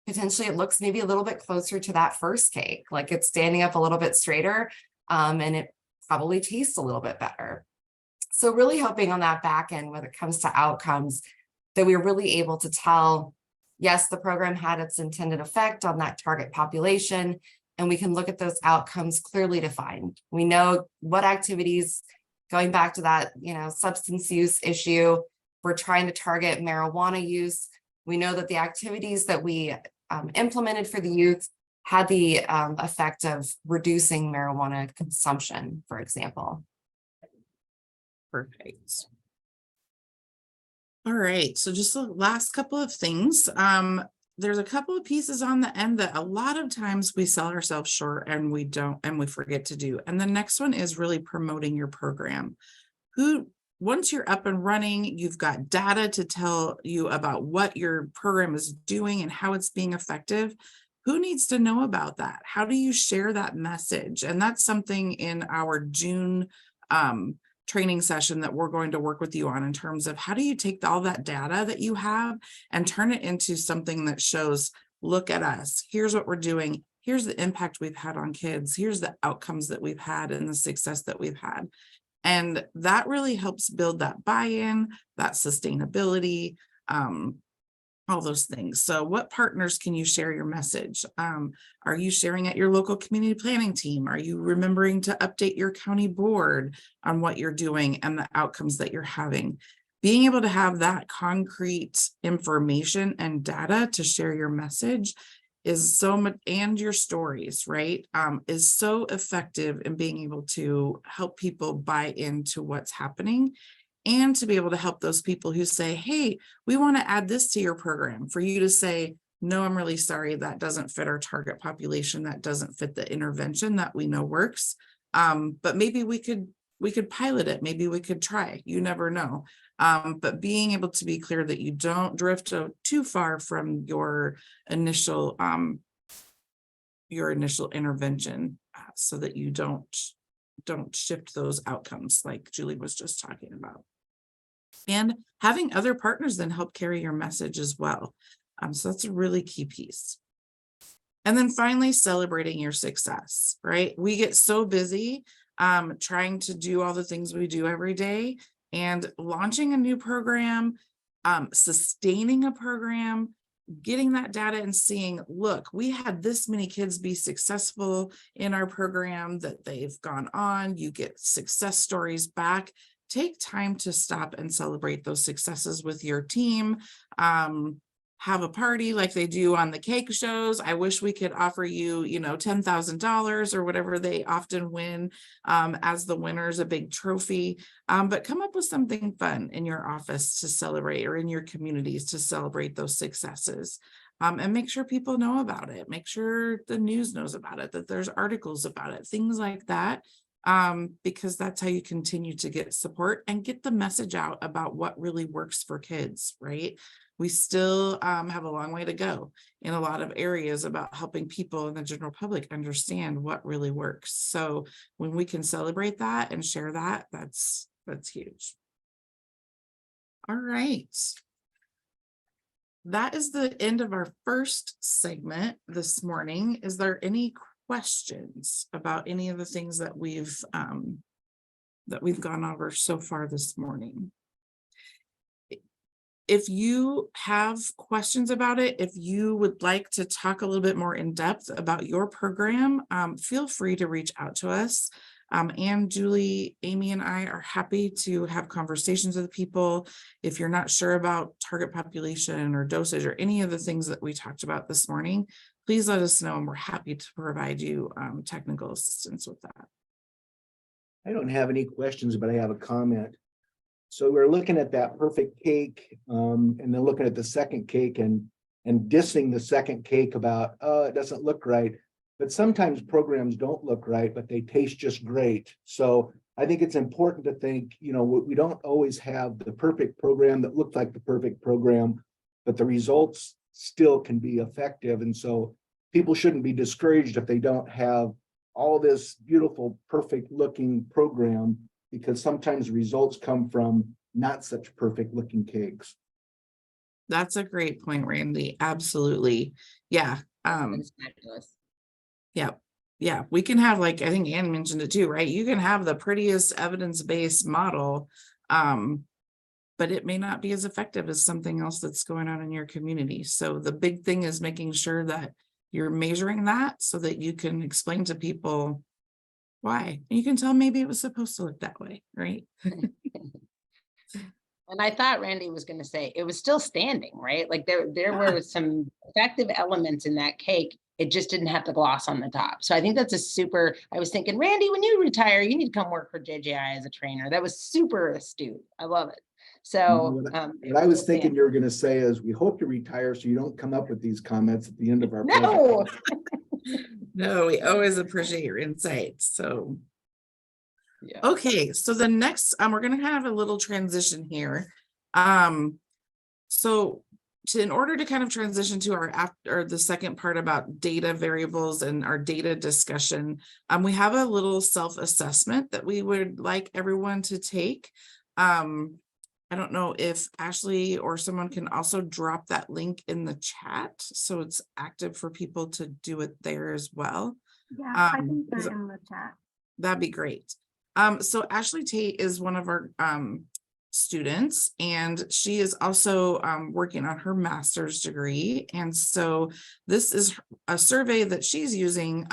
potentially it looks maybe a little bit closer to that first cake, like it's standing up a little bit straighter, and it probably tastes a little bit better. So really hoping on that back end when it comes to outcomes that we're really able to tell, yes, the program had its intended effect on that target population, and we can look at those outcomes clearly defined. We know what activities, going back to that, substance use issue, we're trying to target marijuana use. We know that the activities that we implemented for the youth had the effect of reducing marijuana consumption, for example. Perfect. All right, so just the last couple of things. There's a couple of pieces on the end that a lot of times we sell ourselves short and we forget to do. And the next one is really promoting your program. Once you're up and running, you've got data to tell you about what your program is doing and how it's being effective. Who needs to know about that? How do you share that message? And that's something in our June training session that we're going to work with you on, in terms of how do you take all that data that you have and turn it into something that shows, look at us, here's what we're doing, here's the impact we've had on kids, here's the outcomes that we've had and the success that we've had. And that really helps build that buy-in, that sustainability, all those things. So what partners can you share your message? Are you sharing at your local community planning team? Are you remembering to update your county board on what you're doing and the outcomes that you're having? Being able to have that concrete information and data to share your message is so much, and your stories, right, is so effective in being able to help people buy into what's happening, and to be able to help those people who say, hey, we want to add this to your program, for you to say, no, I'm really sorry, that doesn't fit our target population, that doesn't fit the intervention that we know works, but maybe we could pilot it, maybe we could try, you never know. But being able to be clear that you don't drift too far from your initial intervention, so that you don't shift those outcomes like Julie was just talking about. And having other partners then help carry your message as well. So that's a really key piece. And then finally, celebrating your success, right? We get so busy trying to do all the things we do every day, and launching a new program, sustaining a program, getting that data and seeing, look, we had this many kids be successful in our program, that they've gone on, you get success stories back. Take time to stop and celebrate those successes with your team. Have a party like they do on the cake shows. I wish we could offer you, $10,000 or whatever they often win as the winners, a big trophy. But come up with something fun in your office to celebrate, or in your communities to celebrate those successes. And make sure people know about it. Make sure the news knows about it, that there's articles about it, things like that. Because that's how you continue to get support and get the message out about what really works for kids, right? We still have a long way to go in a lot of areas about helping people in the general public understand what really works. So when we can celebrate that and share that, that's huge. All right. That is the end of our first segment this morning. Is there any questions about any of the things that we've gone over so far this morning? If you have questions about it, if you would like to talk a little bit more in depth about your program, feel free to reach out to us. Anne, Julie, Amy, and I are happy to have conversations with people. If you're not sure about target population or dosage or any of the things that we talked about this morning, please let us know, and we're happy to provide you technical assistance with that. I don't have any questions, but I have a comment. So we're looking at that perfect cake, and then looking at the second cake, and and dissing the second cake about, oh, it doesn't look right. But sometimes programs don't look right, but they taste just great. So I think it's important to think, we don't always have the perfect program that looks like the perfect program, but the results still can be effective. And so people shouldn't be discouraged if they don't have all this beautiful, perfect looking program, because sometimes results come from not such perfect looking cakes. That's a great point, Randy. Absolutely. Yeah. That's fabulous. Yeah. Yeah. We can have, like, I think Ann mentioned it too, right? You can have the prettiest evidence-based model, but it may not be as effective as something else that's going on in your community. So the big thing is making sure that you're measuring that so that you can explain to people why. And you can tell maybe it was supposed to look that way, right? And I thought Randy was going to say it was still standing, right? Like there were some effective elements in that cake. It just didn't have the gloss on the top. So I think that's I was thinking, Randy, when you retire, you need to come work for JJI as a trainer. That was super astute. I love it. So what I was thinking you were going to say is, we hope you retire so you don't come up with these comments at the end of our No. No, we always appreciate your insights. So Yeah. okay, so the next, we're gonna have a little transition here. So in order to kind of transition to our the second part about data variables and our data discussion, we have a little self-assessment that we would like everyone to take. I don't know if Ashley or someone can also drop that link in the chat, so it's active for people to do it there as well. Yeah, I think they're is- in the chat. That'd be great. So Ashley Tate is one of our students, and she is also working on her master's degree. And so this is a survey that she's using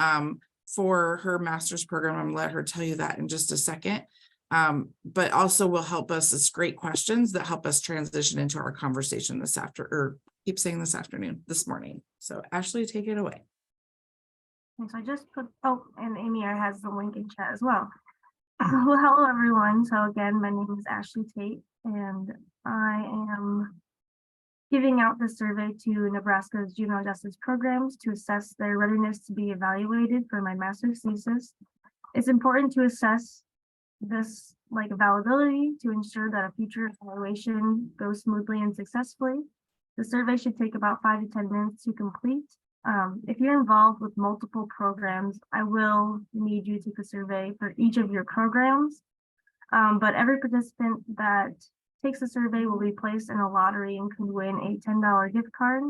for her master's program. I'm gonna let her tell you that in just a second. But also will help us. It's great questions that help us transition into our conversation this morning. So Ashley, take it away. Okay, so I just put, and Amy has the link in chat as well. Well, hello everyone. So again, my name is Ashley Tate, and I am giving out the survey to Nebraska's juvenile justice programs to assess their readiness to be evaluated for my master's thesis. It's important to assess this availability to ensure that a future evaluation goes smoothly and successfully. The survey should take about 5 to 10 minutes to complete. If you're involved with multiple programs, I will need you to take a survey for each of your programs. But every participant that takes the survey will be placed in a lottery and can win a $10 gift card.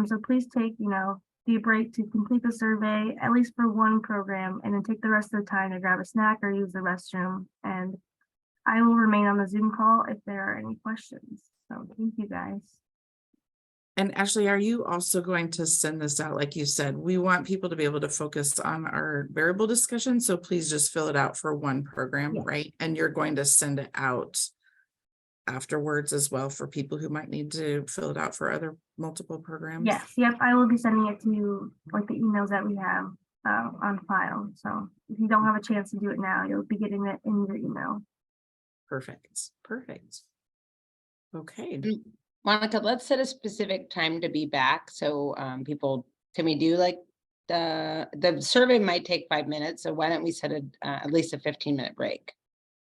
So please take, the break to complete the survey, at least for one program, and then take the rest of the time to grab a snack or use the restroom. And I will remain on the Zoom call if there are any questions. So thank you guys. And Ashley, are you also going to send this out? Like you said, we want people to be able to focus on our variable discussion. So please just fill it out for one program, Yes. right? And you're going to send it out afterwards as well for people who might need to fill it out for other multiple programs. Yes, yep, I will be sending it to you, the emails that we have on file. So if you don't have a chance to do it now, you'll be getting it in your email. Perfect. Okay. Monica, let's set a specific time to be back. So people, can we do the survey might take 5 minutes. So why don't we set at least a 15-minute break?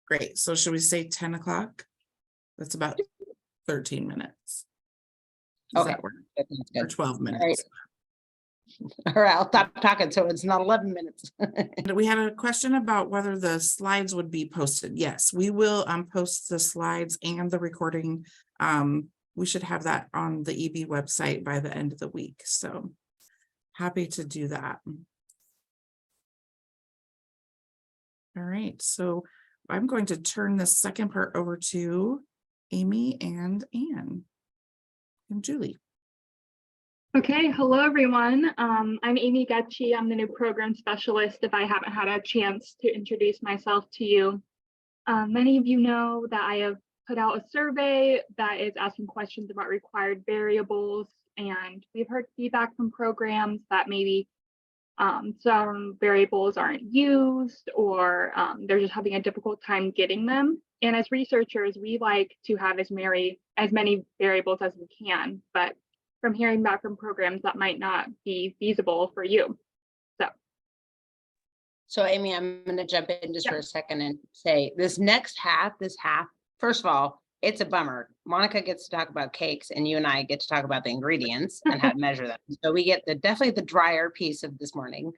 Great. So should we say 10 o'clock? That's about 13 minutes. Does Okay. that work? That sounds Or good. 12 minutes. All right, I'll stop talking so it's not 11 minutes. And we had a question about whether the slides would be posted. Yes, we will post the slides and the recording. We should have that on the EB website by the end of the week. So happy to do that. All right, so I'm going to turn the second part over to Amy and Ann and Julie. Okay, hello everyone. I'm Amy Gutchie. I'm the new program specialist, if I haven't had a chance to introduce myself to you. Many of you know that I have put out a survey that is asking questions about required variables, and we've heard feedback from programs that maybe some variables aren't used, or they're just having a difficult time getting them. And as researchers, we like to have as many variables as we can, but from hearing back from programs that might not be feasible for you. So Amy, I'm going to jump in just Yeah. for a second and say this half, first of all, it's a bummer. Monica gets to talk about cakes and you and I get to talk about the ingredients and how to measure them. So we get definitely the drier piece of this morning.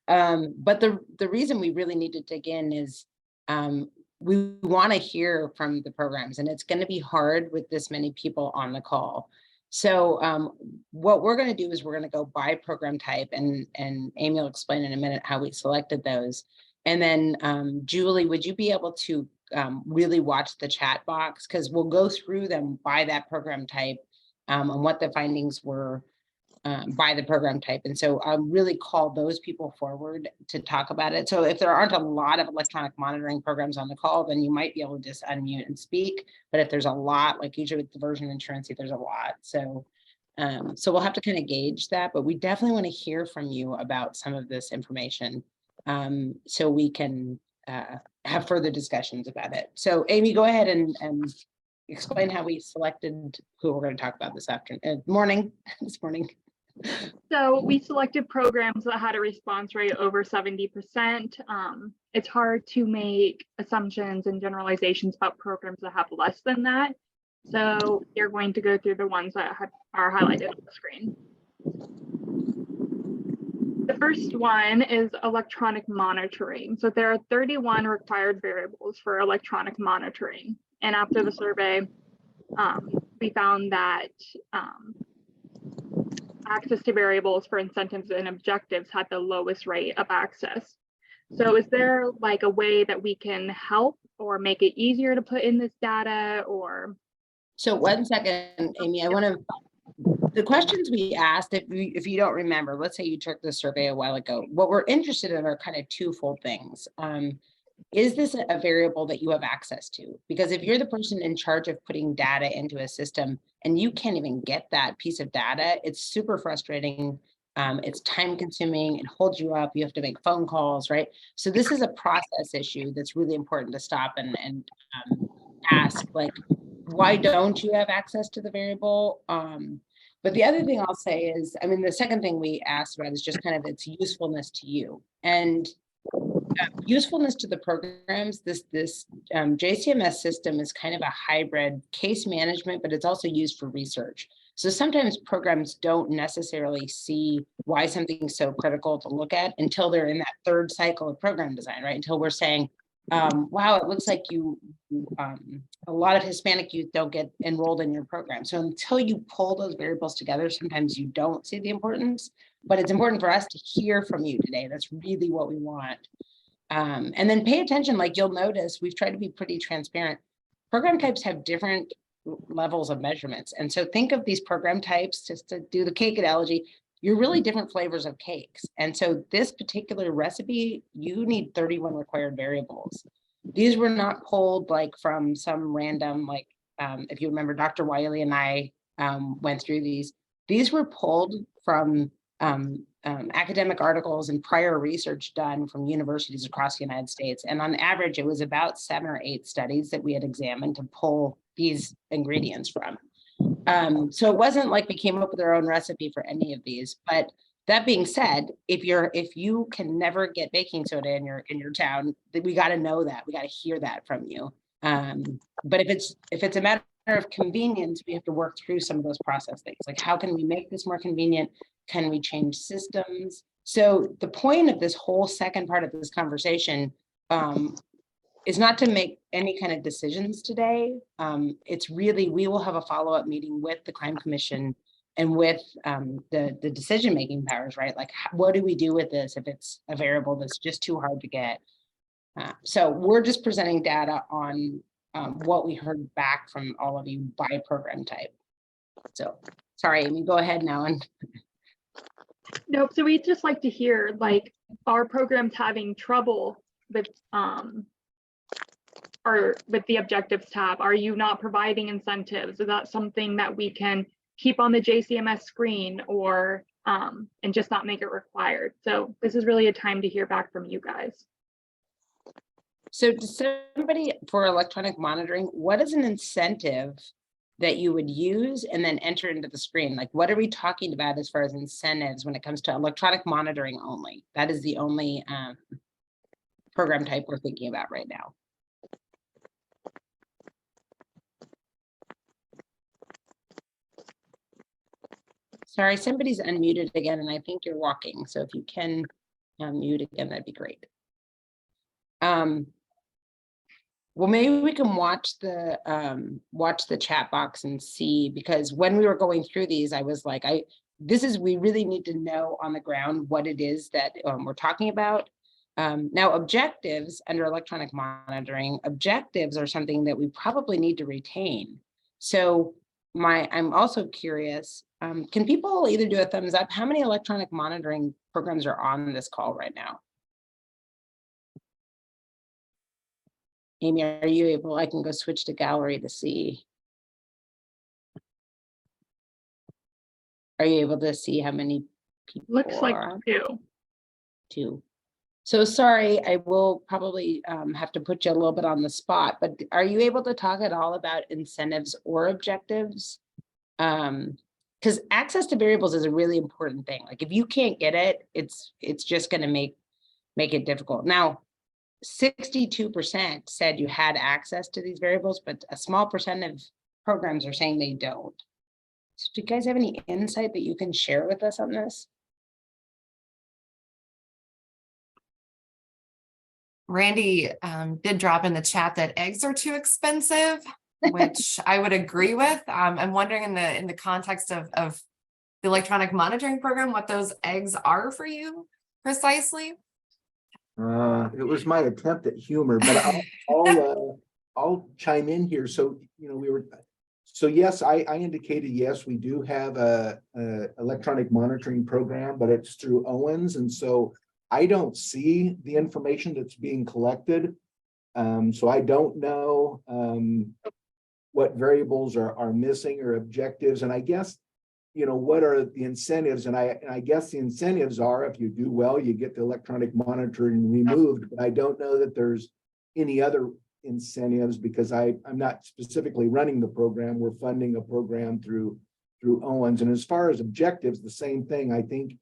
But the reason we really need to dig in is we want to hear from the programs, and it's going to be hard with this many people on the call. So what we're going to do is we're going to go by program type, and Amy will explain in a minute how we selected those. And then Julie, would you be able to really watch the chat box? Because we'll go through them by that program type and what the findings were by the program type. And so I'll really call those people forward to talk about it. So if there aren't a lot of electronic monitoring programs on the call, then you might be able to just unmute and speak. But if there's a lot, like usually with diversion and truancy, there's a lot. So so we'll have to kind of gauge that, but we definitely want to hear from you about some of this information so we can have further discussions about it. So Amy, go ahead and explain how we selected who we're going to talk about this morning. So we selected programs that had a response rate over 70%. It's hard to make assumptions and generalizations about programs that have less than that. So you're going to go through the ones that are highlighted on the screen. The first one is electronic monitoring. So there are 31 required variables for electronic monitoring. And after the survey, we found that access to variables for incentives and objectives had the lowest rate of access. So is there like a way that we can help or make it easier to put in this data? Or so 1 second, Amy, the questions we asked, if you don't remember, let's say you took the survey a while ago, what we're interested in are kind of twofold things. Is this a variable that you have access to? Because if you're the person in charge of putting data into a system and you can't even get that piece of data, it's super frustrating. It's time consuming, it holds you up, you have to make phone calls, right? So this is a process issue that's really important to stop and ask, like, why don't you have access to the variable? But the other thing I'll say is, I mean, the second thing we asked about is just kind of its usefulness to you. And usefulness to the programs, this JCMS system is kind of a hybrid case management, but it's also used for research. So sometimes programs don't necessarily see why something's so critical to look at until they're in that third cycle of program design, right? Until we're saying, wow, it looks like a lot of Hispanic youth don't get enrolled in your program. So until you pull those variables together, sometimes you don't see the importance, but it's important for us to hear from you today. That's really what we want. And then pay attention, like you'll notice, we've tried to be pretty transparent. Program types have different levels of measurements. And so think of these program types, just to do the cake analogy, you're really different flavors of cakes. And so this particular recipe, you need 31 required variables. These were not pulled like from some random, like if you remember, Dr. Wiley and I went through these. These were pulled from academic articles and prior research done from universities across the United States. And on average, it was about 7 or 8 studies that we had examined to pull these ingredients from. So it wasn't like we came up with our own recipe for any of these. But that being said, if you can never get baking soda in your town, we got to know that. We got to hear that from you. But if it's a matter of convenience, we have to work through some of those process things. Like, how can we make this more convenient? Can we change systems? So the point of this whole second part of this conversation is not to make any kind of decisions today. It's really, we will have a follow-up meeting with the Crime Commission and with the decision-making powers, right? Like, what do we do with this if it's a variable that's just too hard to get? So we're just presenting data on what we heard back from all of you by program type. So sorry, Amy, go ahead now. And nope. So we'd just like to hear, like, are programs having trouble with or with the objectives tab? Are you not providing incentives? Is that something that we can keep on the JCMS screen, or and just not make it required? So this is really a time to hear back from you guys. so does somebody, for electronic monitoring, what is an incentive that you would use and then enter into the screen. Like, what are we talking about as far as incentives when it comes to electronic monitoring only? That is the only program type we're thinking about right now. Sorry, somebody's unmuted again, and I think you're walking. So if you can mute again, that'd be great. Well, maybe we can watch the chat box and see, because when we were going through these, I was like, we really need to know on the ground what it is that we're talking about. Now, objectives under electronic monitoring, objectives are something that we probably need to retain. So I'm also curious, can people either do a thumbs up? How many electronic monitoring programs are on this call right now? Amy, are you able? I can go switch to gallery to see. Are you able to see how many people Looks like are on? 2. 2. So sorry, I will probably have to put you a little bit on the spot, but are you able to talk at all about incentives or objectives? Because access to variables is a really important thing. Like, if you can't get it, it's just going to make it difficult. Now, 62% said you had access to these variables, but a small percent of programs are saying they don't. So do you guys have any insight that you can share with us on this? Randy did drop in the chat that eggs are too expensive, which I would agree with. I'm wondering in the context of the electronic monitoring program, what those eggs are for you precisely. It was my attempt at humor, but I'll chime in here. So, yes, I indicated, yes, we do have a electronic monitoring program, but it's through Owens. And so I don't see the information that's being collected. So I don't know what variables are missing or objectives. And I guess, what are the incentives? And I guess the incentives are, if you do well, you get the electronic monitoring removed. But I don't know that there's any other incentives, because I'm not specifically running the program. We're funding a program through Owens. And as far as objectives, the same thing. I think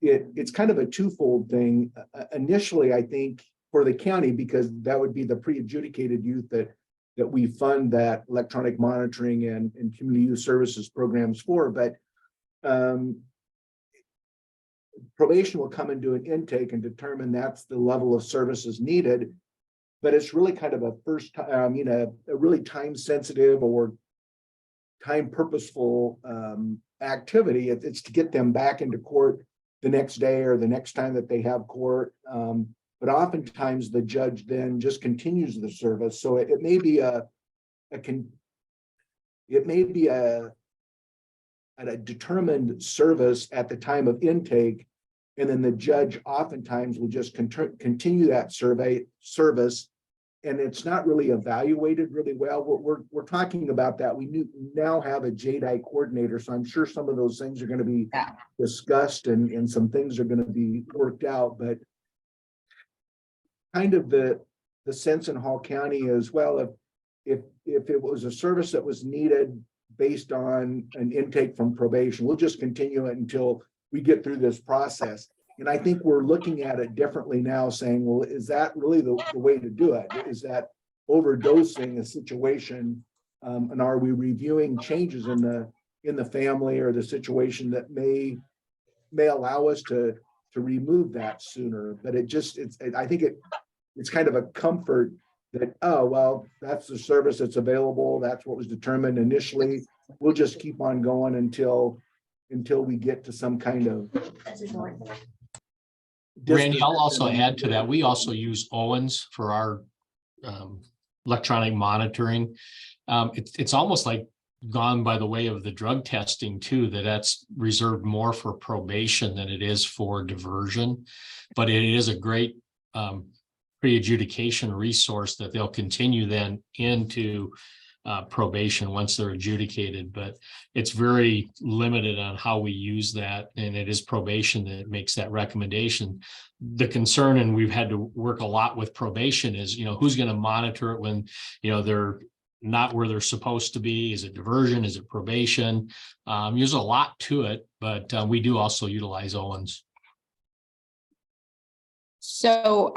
it's kind of a twofold thing. Initially, I think for the county, because that would be the pre-adjudicated youth that we fund that electronic monitoring and community youth services programs for. But probation will come and do an intake and determine that's the level of services needed. But it's really kind of a a really time sensitive or time purposeful activity. It's to get them back into court the next day or the next time that they have court. But oftentimes the judge then just continues the service. So it may be a determined service at the time of intake, and then the judge oftentimes will just continue that service, and it's not really evaluated really well. We're talking about that. We now have a JDI coordinator, so I'm sure some of those things are going to be discussed and some things are going to be worked out. But kind of the sense in Hall County as well, if it was a service that was needed based on an intake from probation, we'll just continue it until we get through this process. And I think we're looking at it differently now, saying, well, is that really the way to do it? Is that overdosing a situation? And are we reviewing changes in the family or the situation that may allow us to remove that sooner? But I think it's kind of a comfort that, oh, well, that's the service that's available. That's what was determined initially. We'll just keep on going until we get to some kind of. Randy, I'll also add to that. We also use Owens for our electronic monitoring. It's almost like gone by the way of the drug testing too, that's reserved more for probation than it is for diversion. But it is a great pre-adjudication resource that they'll continue then into probation once they're adjudicated. But it's very limited on how we use that, and it is probation that makes that recommendation. The concern, and we've had to work a lot with probation, is who's going to monitor it when they're not where they're supposed to be? Is it diversion? Is it probation? There's a lot to it, but we do also utilize Owens. So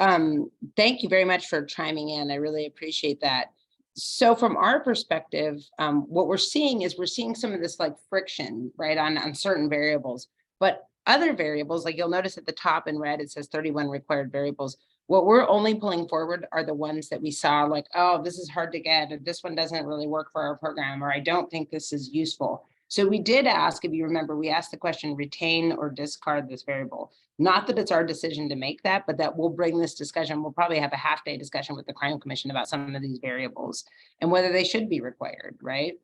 thank you very much for chiming in. I really appreciate that. So from our perspective, what we're seeing is we're seeing some of this like friction, right, on certain variables, but other variables, like you'll notice at the top in red, it says 31 required variables. What we're only pulling forward are the ones that we saw like, oh, this is hard to get, or this one doesn't really work for our program, or I don't think this is useful. So we did ask, if you remember, we asked the question, retain or discard this variable. Not that it's our decision to make that, but that we'll bring this discussion. We'll probably have a half-day discussion with the Crime Commission about some of these variables and whether they should be required, right?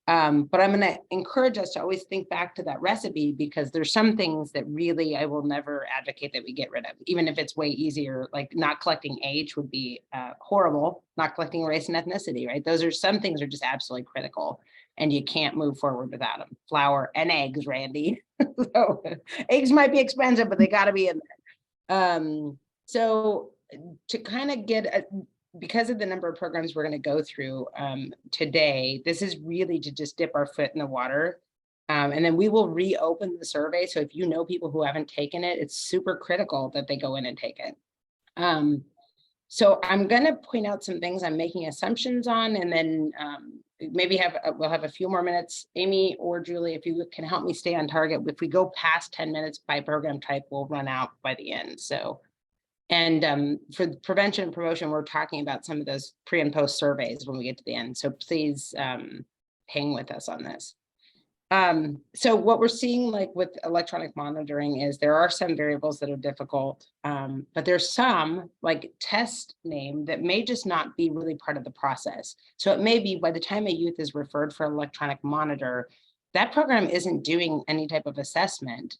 But I'm going to encourage us to always think back to that recipe, because there's some things that really I will never advocate that we get rid of, even if it's way easier. Like not collecting age would be horrible. Not collecting race and ethnicity, right? Those are some things are just absolutely critical, and you can't move forward without them. Flour and eggs, Randy. So eggs might be expensive, but they got to be in there. So to kind of get because of the number of programs we're going to go through today, this is really to just dip our foot in the water. And then we will reopen the survey. So if you know people who haven't taken it, it's super critical that they go in and take it. So I'm going to point out some things I'm making assumptions on, and then maybe we'll have a few more minutes. Amy or Julie, if you can help me stay on target. If we go past 10 minutes by program type, we'll run out by the end. So. And for prevention and promotion, we're talking about some of those pre and post surveys when we get to the end. So please hang with us on this. So what we're seeing like with electronic monitoring is there are some variables that are difficult, but there's some like test name that may just not be really part of the process. So it may be by the time a youth is referred for electronic monitor, that program isn't doing any type of assessment.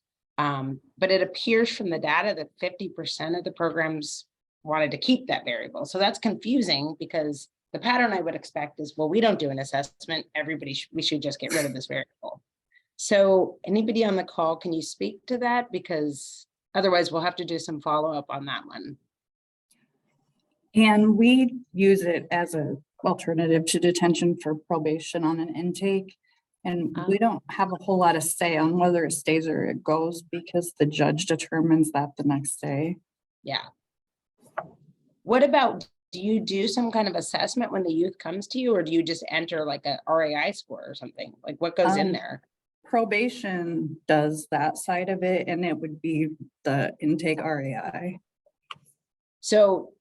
But it appears from the data that 50% of the programs wanted to keep that variable. So that's confusing, because the pattern I would expect is, well, we don't do an assessment. We should just get rid of this variable. So anybody on the call, can you speak to that? Because otherwise we'll have to do some follow-up on that one. And we use it as an alternative to detention for probation on an intake. And we don't have a whole lot of say on whether it stays or it goes, because the judge determines that the next day. Yeah. What about, do you do some kind of assessment when the youth comes to you, or do you just enter like a RAI score or something? Like what goes in there? Probation does that side of it, and it would be the intake RAI. So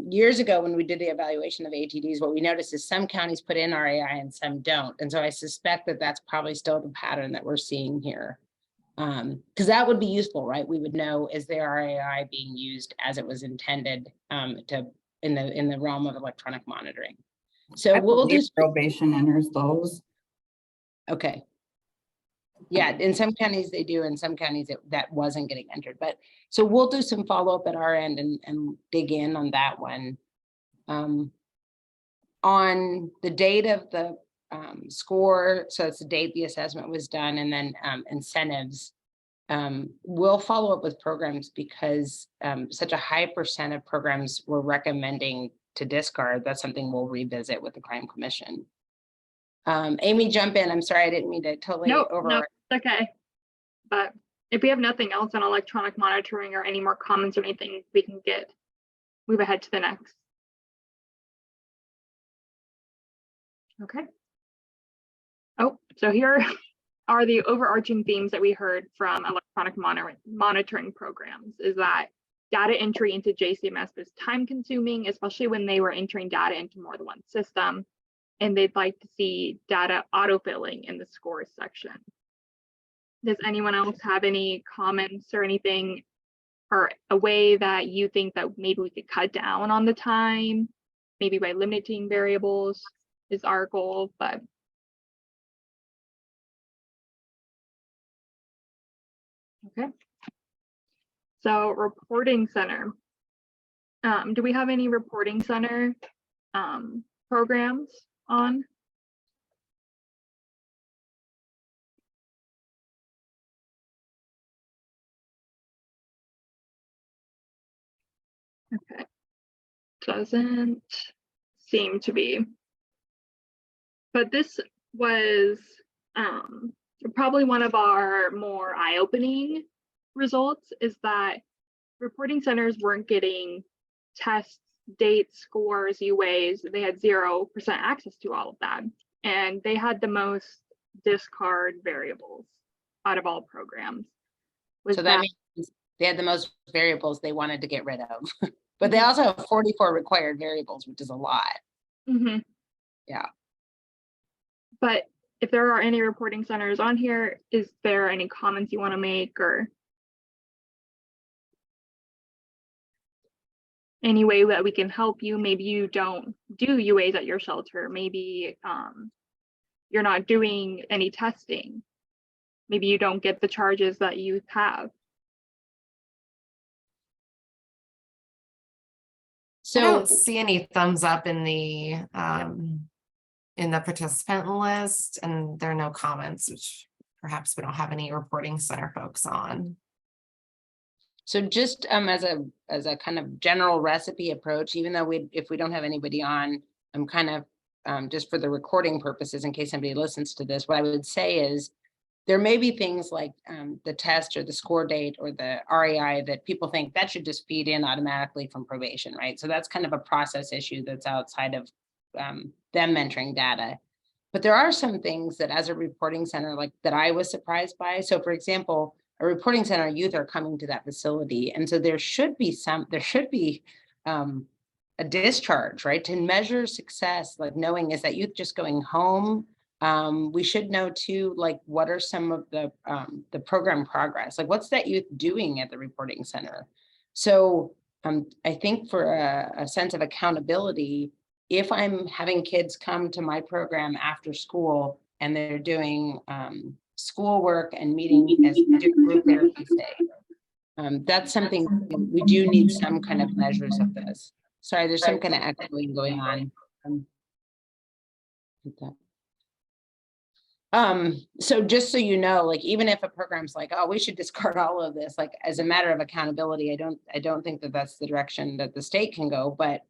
years ago, when we did the evaluation of ATDs, what we noticed is some counties put in RAI and some don't. And so I suspect that that's probably still the pattern that we're seeing here. Because that would be useful, right? We would know, is the RAI being used as it was intended in the realm of electronic monitoring? So we'll do probation enters those. Okay. Yeah, in some counties they do, in some counties that wasn't getting entered. But so we'll do some follow-up at our end and dig in on that one. On the date of the score, so it's the date the assessment was done, and then incentives. We'll follow up with programs, because such a high percent of programs we're recommending to discard. That's something we'll revisit with the Crime Commission. Amy, jump in. I'm sorry, I didn't mean to totally over. No, it's okay. But if we have nothing else on electronic monitoring or any more comments or anything, we can move ahead to the next. Okay. Oh, so here are the overarching themes that we heard from electronic monitoring programs, is that data entry into JCMS is time consuming, especially when they were entering data into more than one system. And they'd like to see data autofilling in the scores section. Does anyone else have any comments or anything, or a way that you think that maybe we could cut down on the time, maybe by limiting variables is our goal, but. Okay. So reporting center. Do we have any reporting center programs on? Okay, doesn't seem to be. But this was probably one of our more eye-opening results, is that reporting centers weren't getting tests, dates, scores, UAs. They had 0% access to all of that. And they had the most discard variables out of all programs. So that means they had the most variables they wanted to get rid of. But they also have 44 required variables, which is a lot. Mhm. Yeah. But if there are any reporting centers on here, is there any comments you want to make, or any way that we can help you? Maybe you don't do UAs at your shelter. Maybe you're not doing any testing. Maybe you don't get the charges that you have. I don't So see any thumbs up in the participant list, and there are no comments, which perhaps we don't have any reporting center folks on. So just as a kind of general recipe approach, even though if we don't have anybody on, I'm kind of just for the recording purposes, in case somebody listens to this, what I would say is there may be things like the test or the score date or the REI that people think that should just feed in automatically from probation, right? So that's kind of a process issue that's outside of them mentoring data. But there are some things that as a reporting center, like that I was surprised by. So for example, a reporting center youth are coming to that facility. And so there should be a discharge, right? To measure success, like knowing, is that youth just going home? We should know too, like what are some of the program progress? Like what's that youth doing at the reporting center? So I think for a sense of accountability, if I'm having kids come to my program after school and they're doing schoolwork and meeting as group therapy day, that's something we do need some kind of measures of this. Sorry, there's some kind of echoing going on. So just so you know, like even if a program's like, oh, we should discard all of this, like as a matter of accountability, I don't think that that's the direction that the state can go, but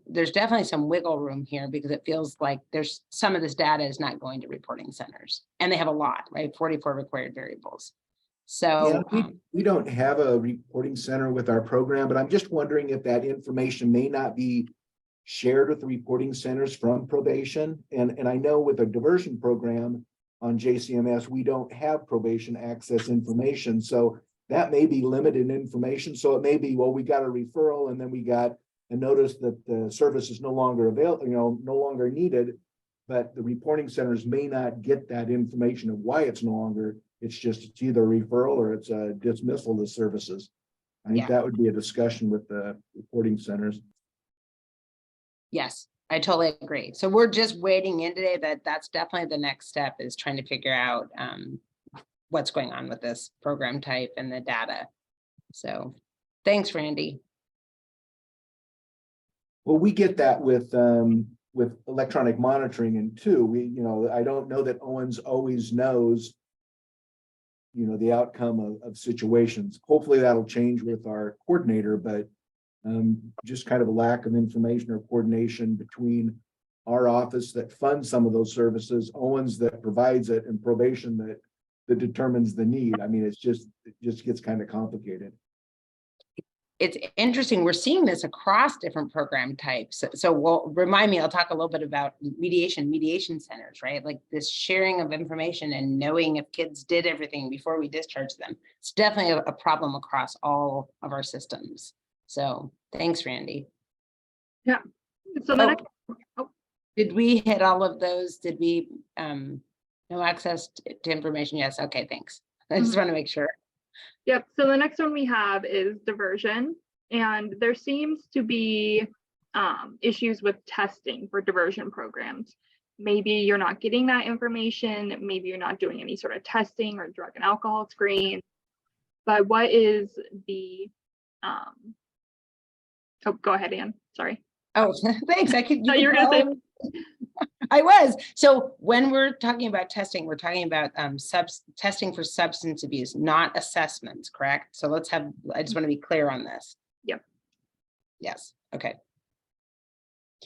there's definitely some wiggle room here because it feels like there's some of this data is not going to reporting centers, and they have a lot, right? 44 required variables. So we don't have a reporting center with our program, but I'm just wondering if that information may not be shared with the reporting centers from probation. And I know with a diversion program on JCMS, we don't have probation access information. So that may be limited information. So it may be, well, we got a referral and then we got a notice that the service is no longer available, no longer needed. But the reporting centers may not get that information of why it's no longer. It's either a referral or it's a dismissal of the services. I think that would be a discussion with the reporting centers. Yes, I totally agree. So we're just wading in today. That's definitely the next step, is trying to figure out what's going on with this program type and the data. So thanks, Randy. Well, we get that with electronic monitoring, and too, I don't know that Owens always knows, the outcome of situations. Hopefully that'll change with our coordinator, but just kind of a lack of information or coordination between our office that funds some of those services, Owens that provides it, and probation that determines the need. I mean, it just gets kind of complicated. It's interesting. We're seeing this across different program types. So remind me, I'll talk a little bit about mediation centers, right? Like this sharing of information and knowing if kids did everything before we discharge them. It's definitely a problem across all of our systems. So thanks, Randy. Yeah. So the next, did we hit all of those? Did we no access to information? Yes. Okay, thanks. I just want to make sure. Yep. So the next one we have is diversion, and there seems to be issues with testing for diversion programs. Maybe you're not getting that information. Maybe you're not doing any sort of testing or drug and alcohol screen. But what is the oh, go ahead, Ann. Sorry. Oh, thanks. You were gonna say. I was. So when we're talking about testing, we're talking about testing for substance abuse, not assessments, correct? So I just want to be clear on this. Yep. Yes. Okay.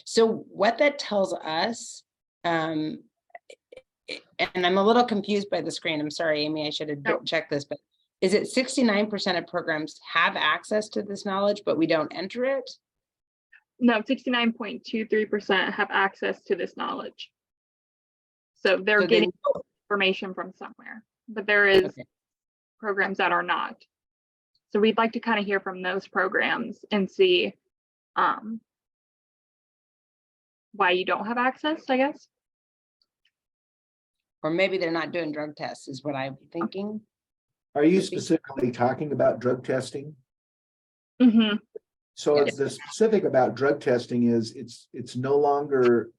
So what that tells us and I'm a little confused by the screen. I'm sorry, Amy, I should No. have checked this, but is it 69% of programs have access to this knowledge, but we don't enter it? No, 69.23% have access to this knowledge. So they're So getting then- information from somewhere, but there is Okay. programs that are not. So we'd like to kind of hear from those programs and see why you don't have access, I guess. Or maybe they're not doing drug tests is what I'm thinking. Are you Could be. specifically talking about drug testing? Mm-hmm. So Yeah. it's the specific about drug testing is it's no longer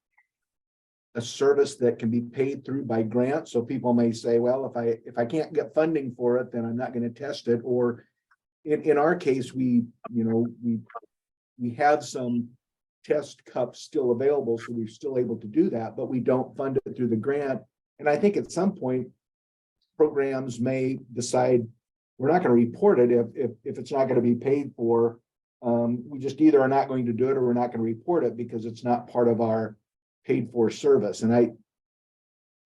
a service that can be paid through by grant. So people may say, well, if I can't get funding for it, then I'm not going to test it. Or in our case, we have some test cups still available, so we're still able to do that, but we don't fund it through the grant. And I think at some point, programs may decide we're not going to report it if it's not going to be paid for. We just either are not going to do it or we're not going to report it because it's not part of our paid for service. And I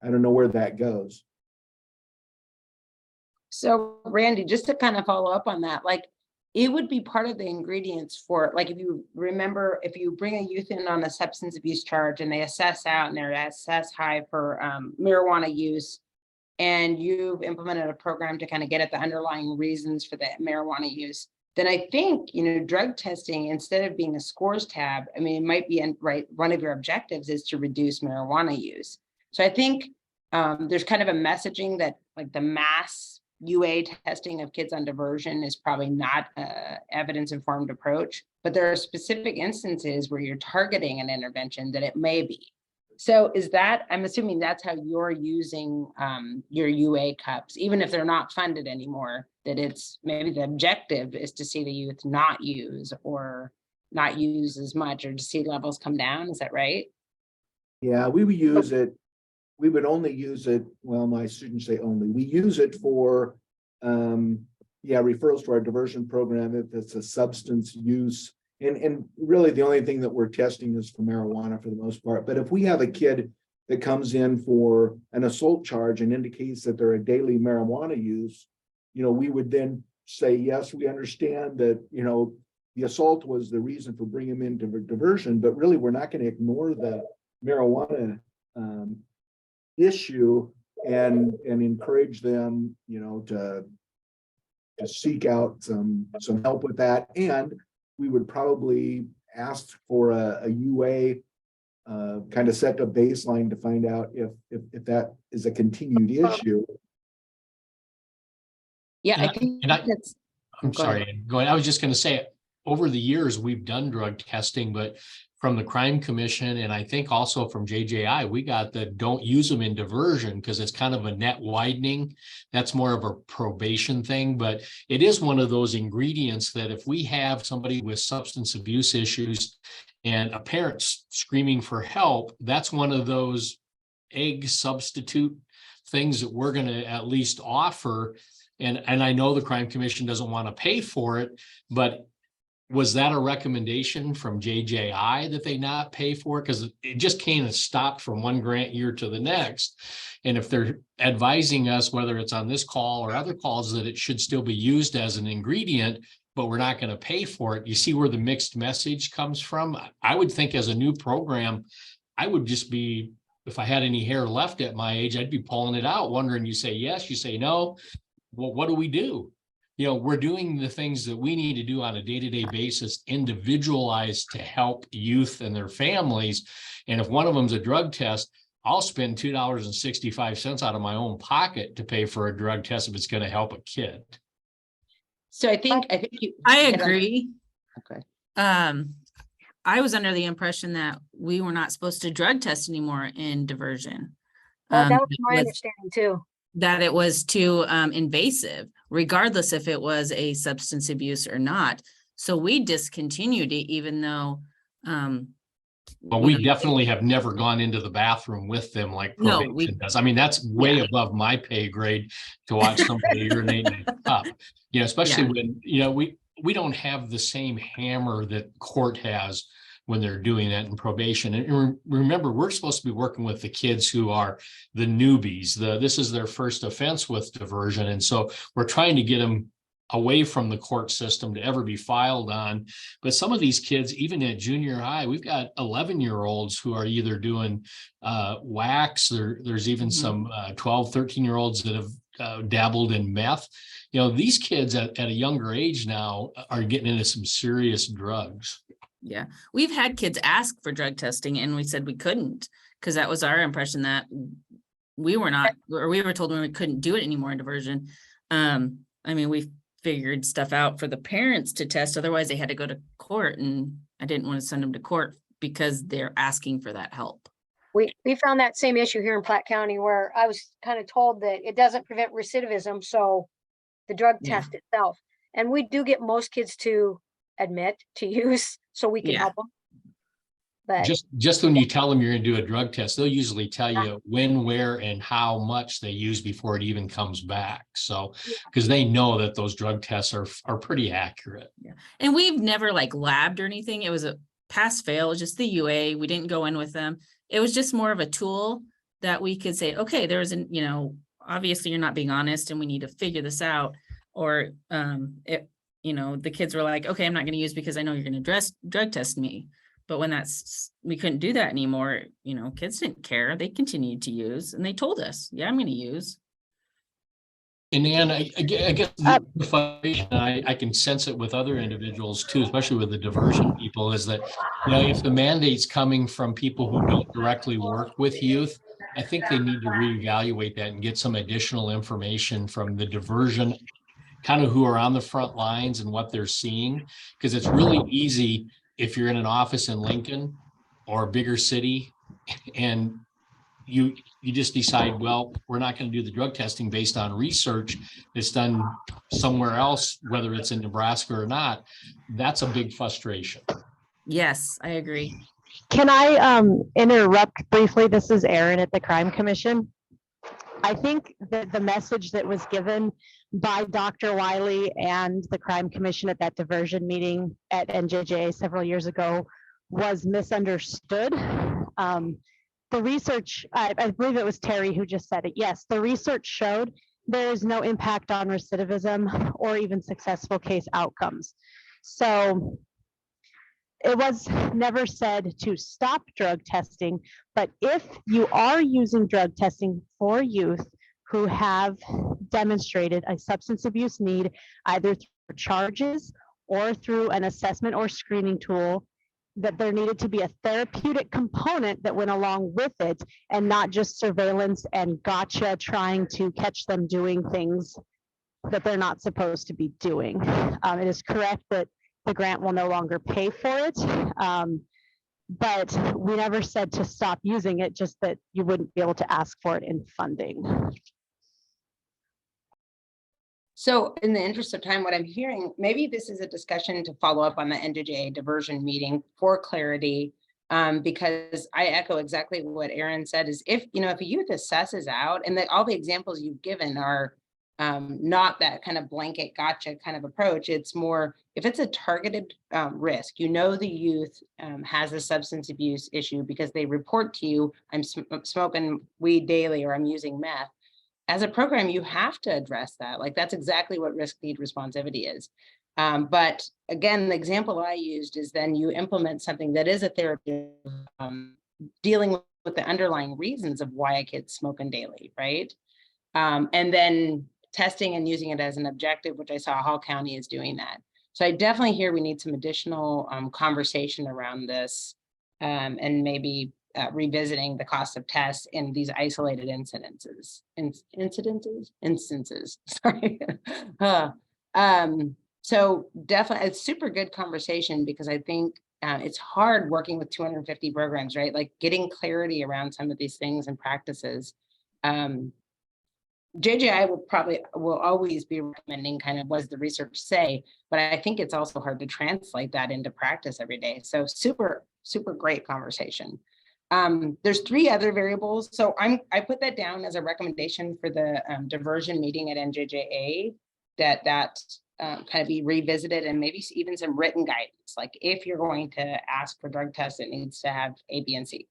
don't know where that goes. So Randy, just to kind of follow up on that, like it would be part of the ingredients for, like, if you remember, if you bring a youth in on a substance abuse charge and they assess out and they're assessed high for marijuana use, and you've implemented a program to kind of get at the underlying reasons for the marijuana use, then I think, drug testing, instead of being a scores tab, I mean, it might be right. One of your objectives is to reduce marijuana use. So I think there's kind of a messaging that like the mass UA testing of kids on diversion is probably not evidence-informed approach, but there are specific instances where you're targeting an intervention that it may be. So is that, I'm assuming that's how you're using your UA cups, even if they're not funded anymore, that it's maybe the objective is to see the youth not use or not use as much or to see levels come down. Is that right? Yeah, we would use it. We would only use it. Well, I shouldn't say only. We use it for, referrals to our diversion program if it's a substance use. And really the only thing that we're testing is for marijuana for the most part. But if we have a kid that comes in for an assault charge and indicates that they're a daily marijuana use, we would then say, yes, we understand that, the assault was the reason for bringing them into diversion, but really we're not going to ignore the marijuana issue and encourage them, to seek out some help with that. And we would probably ask for a UA kind of set a baseline to find out if that is a continued issue. Yeah, And I think and I- that's. I'm Go ahead. sorry, I was just going to say, over the years, we've done drug testing, but from the Crime Commission and I think also from JJI, we got the don't use them in diversion because it's kind of a net widening. That's more of a probation thing, but it is one of those ingredients that if we have somebody with substance abuse issues and a parent's screaming for help, that's one of those egg substitute things that we're going to at least offer. And I know the Crime Commission doesn't want to pay for it, but was that a recommendation from JJI that they not pay for it? Because it just kind of stopped from one grant year to the next. And if they're advising us, whether it's on this call or other calls, that it should still be used as an ingredient, but we're not going to pay for it. You see where the mixed message comes from? I would think as a new program, I would just be, if I had any hair left at my age, I'd be pulling it out, wondering, you say yes, you say no. Well, what do we do? We're doing the things that we need to do on a day-to-day basis, individualized to help youth and their families. And if one of them's a drug test, I'll spend $2.65 out of my own pocket to pay for a drug test if it's going to help a kid. So I think you. I agree. Okay. I was under the impression that we were not supposed to drug test anymore in diversion. That was my with- understanding too. that it was too invasive, regardless if it was a substance abuse or not. So we discontinued it, even though Well, we definitely have never gone into the bathroom with them like No, probation does. I mean, that's way Yeah. above my pay grade to watch somebody urinate in a cup. Especially when, we don't have the same hammer that court has when they're doing that in probation. And remember, we're supposed to be working with the kids who are the newbies. This is their first offense with diversion. And so we're trying to get them away from the court system to ever be filed on. But some of these kids, even at junior high, we've got 11-year-olds who are either doing wax. There's even some 12, 13-year-olds that have dabbled in meth. You know, these kids at a younger age now are getting into some serious drugs. Yeah, we've had kids ask for drug testing and we said we couldn't, because that was our impression that we were not, or we were told we couldn't do it anymore in diversion. I mean, we figured stuff out for the parents to test, otherwise they had to go to court, and I didn't want to send them to court because they're asking for that help. We found that same issue here in Platte County, where I was kind of told that it doesn't prevent recidivism, so the drug test itself. And we do get most kids to admit to use, so we can help them. But just when you tell them you're going to do a drug test, they'll usually tell you when, where, and how much they use before it even comes back. So, because they know that those drug tests are pretty accurate. Yeah, and we've never like labbed or anything. It was a pass fail, just the UA. We didn't go in with them. It was just more of a tool that we could say, okay, there's an, you know, obviously you're not being honest, and we need to figure this out. Or you know, the kids were like, okay, I'm not going to use because I know you're going to drug test me. But when we couldn't do that anymore, you know, kids didn't care. They continued to use, and they told us, yeah, I'm going to use. And Ann, I guess the frustration, I can sense it with other individuals too, especially with the diversion people, is that, you know, if the mandate's coming from people who don't directly work with youth, I think they need to reevaluate that and get some additional information from the diversion, kind of who are on the front lines and what they're seeing, because it's really easy if you're in an office in Lincoln or a bigger city and you just decide, well, we're not going to do the drug testing based on research that's done somewhere else, whether it's in Nebraska or not. That's a big frustration. Yes, I agree. Can I interrupt briefly? This is Erin at the Crime Commission. I think that the message that was given by Dr. Wiley and the Crime Commission at that diversion meeting at NJJA several years ago was misunderstood. The research, I believe it was Terry who just said it. Yes, the research showed there is no impact on recidivism or even successful case outcomes. So it was never said to stop drug testing, but if you are using drug testing for youth who have demonstrated a substance abuse need, either through charges or through an assessment or screening tool, that there needed to be a therapeutic component that went along with it, and not just surveillance and gotcha trying to catch them doing things that they're not supposed to be doing. It is correct that the grant will no longer pay for it, but we never said to stop using it, just that you wouldn't be able to ask for it in funding. So in the interest of time, what I'm hearing, maybe this is a discussion to follow up on the NJJA diversion meeting for clarity, because I echo exactly what Erin said, is if a youth assesses out, and that all the examples you've given are not that kind of blanket gotcha kind of approach. It's more, if it's a targeted risk, the youth has a substance abuse issue because they report to you, I'm smoking weed daily, or I'm using meth. As a program, you have to address that. Like, that's exactly what risk need responsivity is. But again, the example I used is then you implement something that is a therapy, dealing with the underlying reasons of why a kid's smoking daily, right? And then testing and using it as an objective, which I saw Hall County is doing that. So I definitely hear we need some additional conversation around this, and maybe revisiting the cost of tests in these isolated instances. Sorry. So definitely, it's super good conversation, because I think it's hard working with 250 programs, right? Like, getting clarity around some of these things and practices. JJI will always be recommending kind of what does the research say, but I think it's also hard to translate that into practice every day. So super, super great conversation. There's 3 other variables. So I put that down as a recommendation for the diversion meeting at NJJA, that kind of be revisited, and maybe even some written guidance, like if you're going to ask for drug tests, it needs to have A, B, and C.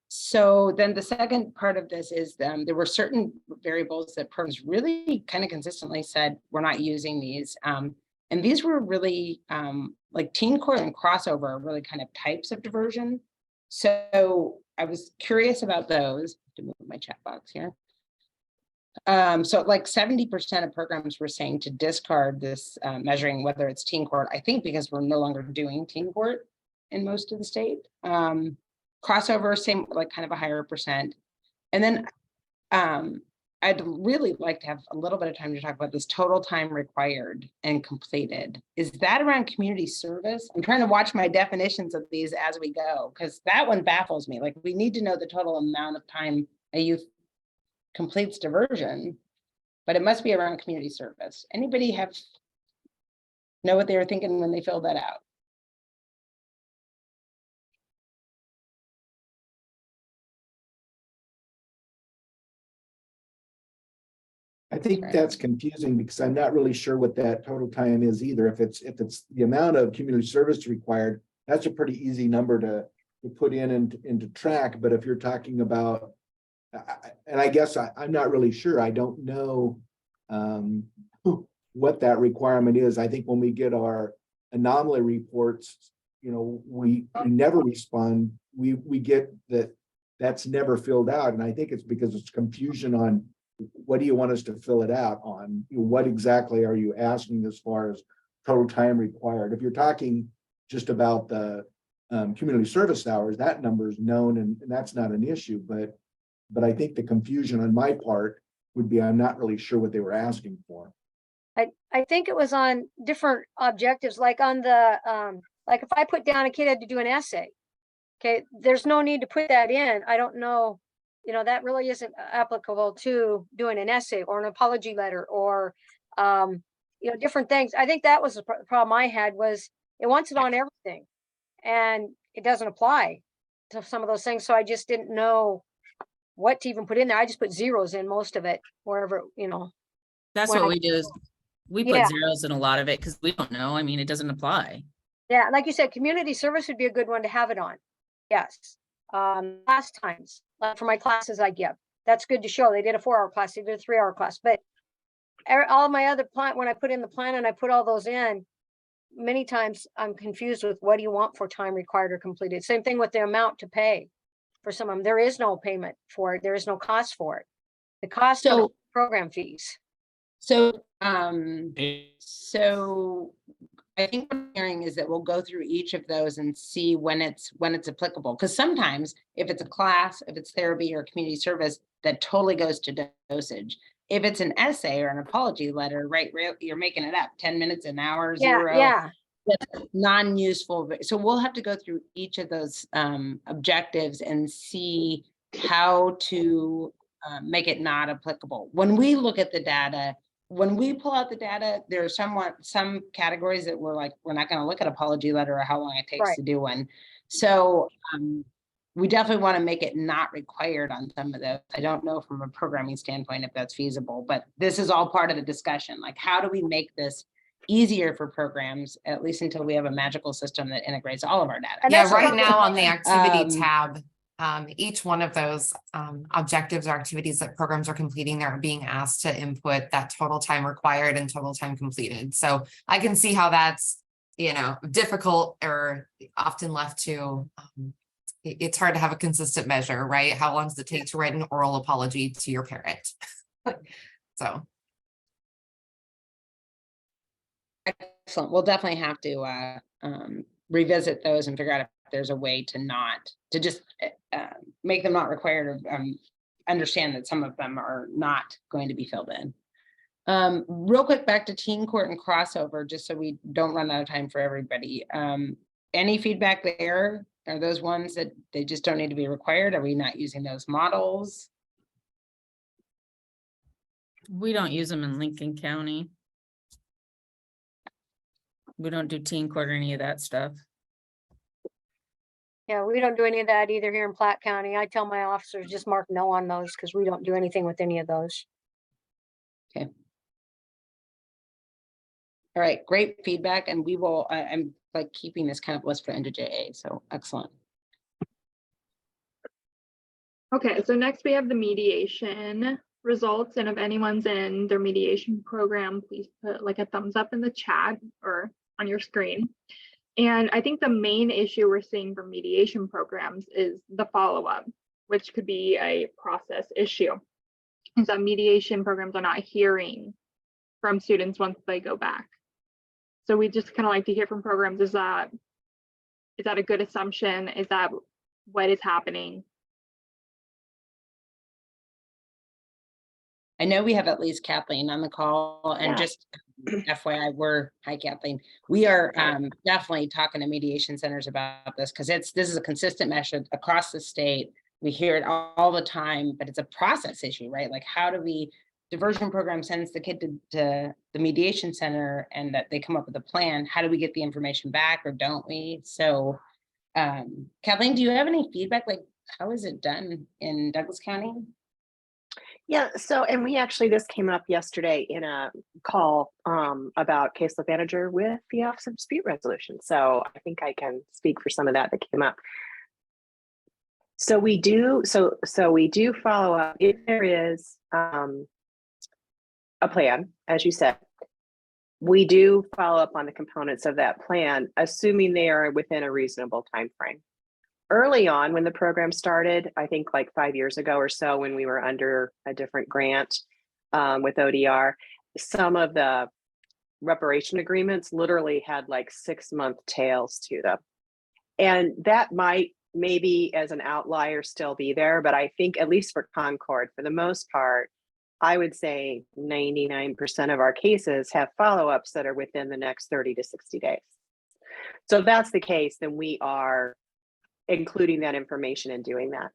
So then the second part of this is there were certain variables that programs really kind of consistently said, we're not using these. And these were really like teen court and crossover are really kind of types of diversion. So I was curious about those. To move my chat box here. So like 70% of programs were saying to discard this measuring whether it's teen court, I think because we're no longer doing teen court in most of the state. Crossover, same, like kind of a higher percent. And then I'd really like to have a little bit of time to talk about this total time required and completed. Is that around community service? I'm trying to watch my definitions of these as we go, because that one baffles me. Like, we need to know the total amount of time a youth completes diversion, but it must be around community service. Anybody know what they were thinking when they filled that out? I think that's confusing because I'm not really sure what that total time is either. If it's the amount of community service required, that's a pretty easy number to put in and to track. But if you're talking about, and I guess I'm not really sure. I don't know what that requirement is. I think when we get our anomaly reports, we never respond. We get that's never filled out, and I think it's because it's confusion on what do you want us to fill it out on? What exactly are you asking as far as total time required? If you're talking just about the community service hours, that number is known and that's not an issue. But I think the confusion on my part would be I'm not really sure what they were asking for. I think it was on different objectives, like on the like if I put down a kid had to do an essay, okay, there's no need to put that in. I don't know. That really isn't applicable to doing an essay or an apology letter or, different things. I think that was the problem I had was it wants it on everything and it doesn't apply to some of those things. So I just didn't know what to even put in there. I just put zeros in most of it, wherever, That's when what I- we do is we put Yeah. zeros in a lot of it because we don't know. I mean, it doesn't apply. Yeah, like you said, community service would be a good one to have it on. Yes. Class times, like for my classes I give. That's good to show. They did a 4-hour class, they did a 3-hour class, but all my other plan, when I put in the plan and I put all those in, many times I'm confused with what do you want for time required or completed? Same thing with the amount to pay for some of them. There is no payment for it. There is no cost for it. The cost of program fees. So I think what I'm hearing is that we'll go through each of those and see when it's applicable. Because sometimes if it's a class, if it's therapy or community service, that totally goes to dosage. If it's an essay or an apology letter, right, you're making it up, 10 minutes, an hour, zero. Yeah. Non-useful. So we'll have to go through each of those objectives and see how to make it not applicable. When we look at the data, when we pull out the data, there are some categories that we're like, we're not going to look at apology letter or how long it takes to do one. So we definitely want to make it not required on some of those. I don't know from a programming standpoint if that's feasible, but this is all part of the discussion. Like, how do we make this easier for programs, at least until we have a magical system that integrates all of our data? And yeah, right now on the activity tab, each one of those objectives or activities that programs are completing, they're being asked to input that total time required and total time completed. So I can see how that's, difficult or often left to, it's hard to have a consistent measure, right? How long does it take to write an oral apology to your parent? So. Excellent. We'll definitely have to revisit those and figure out if there's a way to just make them not required or understand that some of them are not going to be filled in. Real quick, back to teen court and crossover, just so we don't run out of time for everybody. Any feedback there? Are those ones that they just don't need to be required? Are we not using those models? We don't use them in Lincoln County. We don't do teen court or any of that stuff. Yeah, we don't do any of that either here in Platte County. I tell my officers just mark no on those because we don't do anything with any of those. Okay. All right, great feedback, and we will, I'm like keeping this kind of list for end of JA, so excellent. Okay, so next we have the mediation results, and if anyone's in their mediation program, please put like a thumbs up in the chat or on your screen. And I think the main issue we're seeing for mediation programs is the follow-up, which could be a process issue. And so mediation programs are not hearing from students once they go back. So we just kind of like to hear from programs, is that a good assumption? Is that what is happening? I know we have at least Kathleen on the call, and Yeah. just FYI, hi Kathleen. We are definitely talking to mediation centers about this, because this is a consistent message across the state. We hear it all the time, but it's a process issue, right? Like, how do we, diversion program sends the kid to the mediation center and that they come up with a plan. How do we get the information back, or don't we? So Kathleen, do you have any feedback? Like, how is it done in Douglas County? Yeah, so, and we actually, this came up yesterday in a call about caseload manager with the Office of Dispute Resolution. So I think I can speak for some of that came up. So we do, so we do follow up if there is a plan, as you said. We do follow up on the components of that plan, assuming they are within a reasonable time frame. Early on, when the program started, I think like 5 years ago or so, when we were under a different grant with ODR, some of the reparation agreements literally had like 6-month tails to them. And that might maybe as an outlier still be there, but I think at least for Concord, for the most part, I would say 99% of our cases have follow-ups that are within the next 30 to 60 days. So if that's the case, then we are including that information and doing that.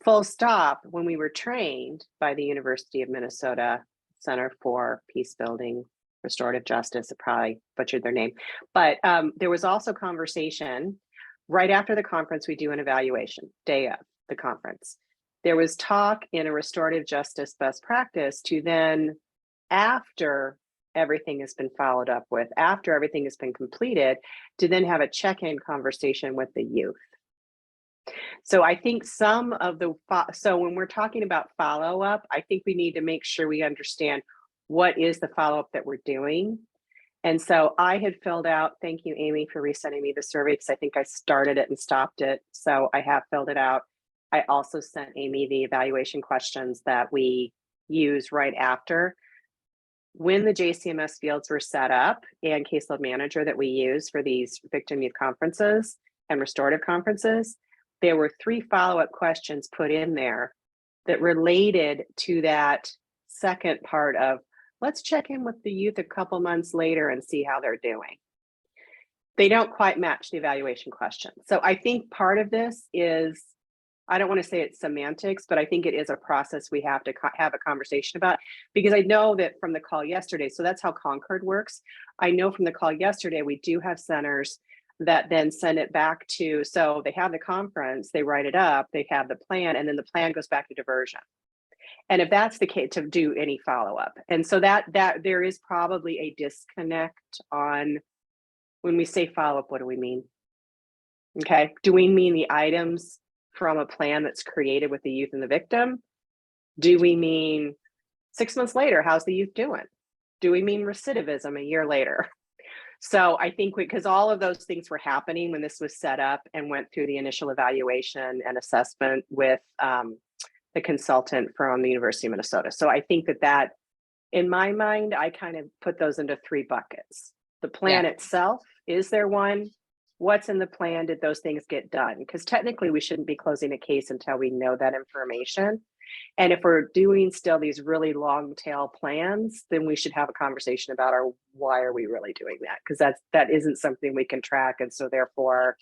Full stop, when we were trained by the University of Minnesota Center for Peace Building, Restorative Justice, I probably butchered their name, but there was also conversation right after the conference. We do an evaluation day of the conference. There was talk in a restorative justice best practice to then, after everything has been followed up with, after everything has been completed, to then have a check-in conversation with the youth. So I think some of the, so when we're talking about follow-up, I think we need to make sure we understand what is the follow-up that we're doing. And so I had filled out, thank you, Amy, for resending me the survey, because I think I started it and stopped it. So I have filled it out. I also sent Amy the evaluation questions that we use right after. When the JCMS fields were set up and caseload manager that we use for these victim youth conferences and restorative conferences, there were 3 follow-up questions put in there that related to that second part of, let's check in with the youth a couple months later and see how they're doing. They don't quite match the evaluation question. So I think part of this is, I don't want to say it's semantics, but I think it is a process we have to have a conversation about, because I know that from the call yesterday, so that's how Concord works. I know from the call yesterday, we do have centers that then send it back to, so they have the conference, they write it up, they have the plan, and then the plan goes back to diversion. And if that's the case, to do any follow-up. And so that there is probably a disconnect on when we say follow-up, what do we mean? Okay, do we mean the items from a plan that's created with the youth and the victim? Do we mean 6 months later, how's the youth doing? Do we mean recidivism a year later? So I think because all of those things were happening when this was set up and went through the initial evaluation and assessment with the consultant from the University of Minnesota. So I think that in my mind, I kind of put those into 3 buckets. The plan itself, is there one? What's in the plan? Did those things get done? Because technically we shouldn't be closing a case until we know that information. And if we're doing still these really long tail plans, then we should have a conversation about why are we really doing that? Because that isn't something we can track. And so therefore,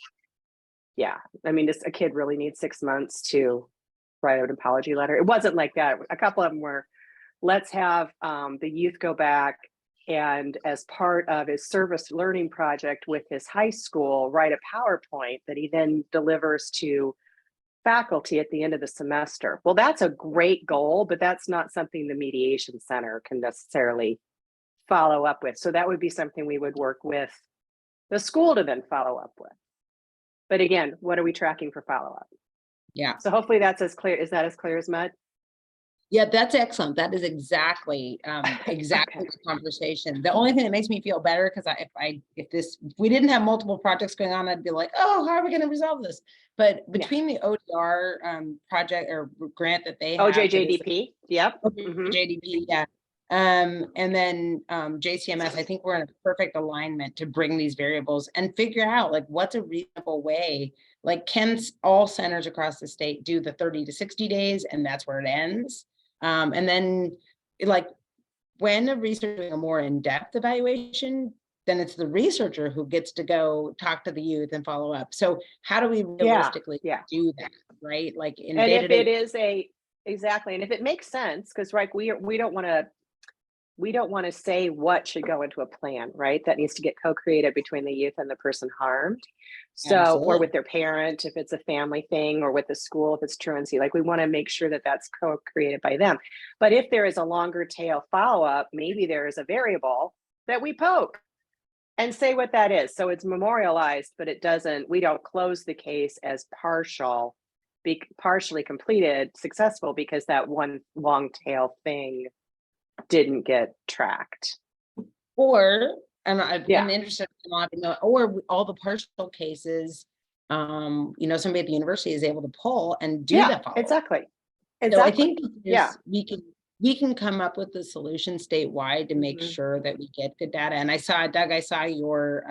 yeah, I mean, a kid really needs 6 months to write an apology letter. It wasn't like that. A couple of them were, let's have the youth go back and as part of his service learning project with his high school, write a PowerPoint that he then delivers to faculty at the end of the semester. Well, that's a great goal, but that's not something the mediation center can necessarily follow up with. So that would be something we would work with the school to then follow up with. But again, what are we tracking for follow-up? Yeah. So hopefully that's as clear. Is that as clear as mud? Yeah, that's excellent. That is exactly Okay. the conversation. The only thing that makes me feel better, because if we didn't have multiple projects going on, I'd be like, oh, how are we going to resolve this? But between the ODR project or grant that they have, OJJDP. Yep. JDP, yeah. And then JCMS, I think we're in a perfect alignment to bring these variables and figure out like what's a reasonable way. Like, can all centers across the state do the 30 to 60 days and that's where it ends? And then like when a researcher doing a more in-depth evaluation, then it's the researcher who gets to go talk to the youth and follow up. So how do we realistically do that, right? Like in and day-to-day. if it is exactly, and if it makes sense, because right, we don't want to say what should go into a plan, right? That needs to get co-created between the youth and the person harmed. So, Absolutely. or with their parent, if it's a family thing, or with the school, if it's truancy, like we want to make sure that that's co-created by them. But if there is a longer tail follow-up, maybe there is a variable that we poke and say what that is. So it's memorialized, but we don't close the case as partially completed, successful, because that one long tail thing didn't get tracked. Or, and I'm interested in or all the partial cases, somebody at the university is able to pull and do that follow-up. Exactly. So I think we can come up with a solution statewide to make sure that we get good data. And Doug, I saw your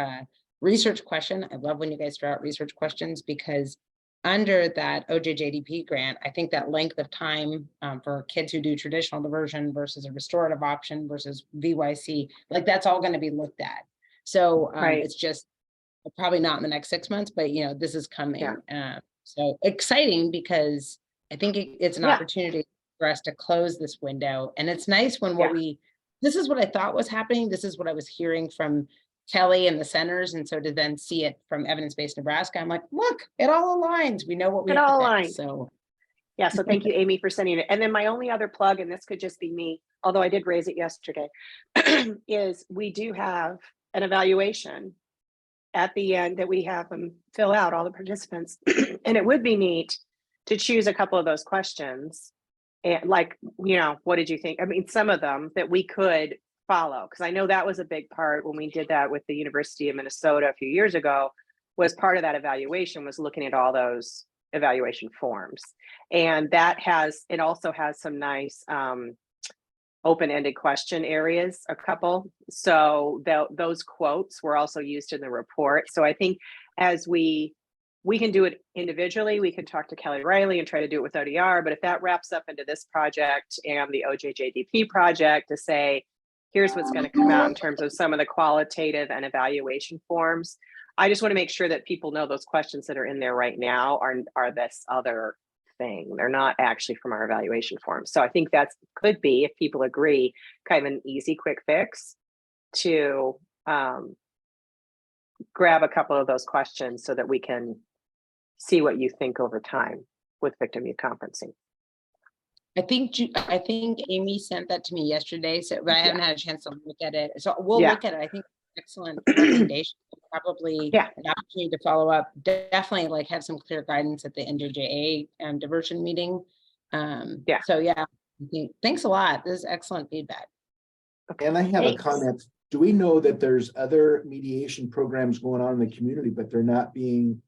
research question. I love when you guys throw out research questions, because under that OJJDP grant, I think that length of time for kids who do traditional diversion versus a restorative option versus VYC, like that's all going to be looked at. So it's just probably not in the next 6 months, but this is coming. So exciting, because I think it's an opportunity for us to close this window. And it's nice when this is what I thought was happening. This is what I was hearing from Kelly and the centers. And so to then see it from Evidence-Based Nebraska, I'm like, look, it all aligns. We know what we have to fix. So so thank you, Amy, for sending it. And then my only other plug, and this could just be me, although I did raise it yesterday, is we do have an evaluation at the end that we have them fill out, all the participants. And it would be neat to choose a couple of those questions. And like, what did you think? I mean, some of them that we could follow, because I know that was a big part when we did that with the University of Minnesota a few years ago. Was part of that evaluation was looking at all those evaluation forms, and it also has some nice open-ended question areas, a couple. So those quotes were also used in the report. So I think as we can do it individually, we can talk to Kelly Riley and try to do it with ODR, but if that wraps up into this project and the OJJDP project to say, here's what's going to come out in terms of some of the qualitative and evaluation forms. I just want to make sure that people know those questions that are in there right now are this other thing. They're not actually from our evaluation forms. So I think that could be, if people agree, kind of an easy, quick fix to grab a couple of those questions so that we can see what you think over time with victim youth conferencing. I think Amy sent that to me yesterday, so but I haven't had a chance to look at it. So we'll look at it. I think excellent recommendation. Probably an opportunity to follow up. Definitely like have some clear guidance at the NJJA diversion meeting. So thanks a lot. This is excellent feedback. And I have a comment. Do we know that there's other mediation programs going on in the community, but they're not being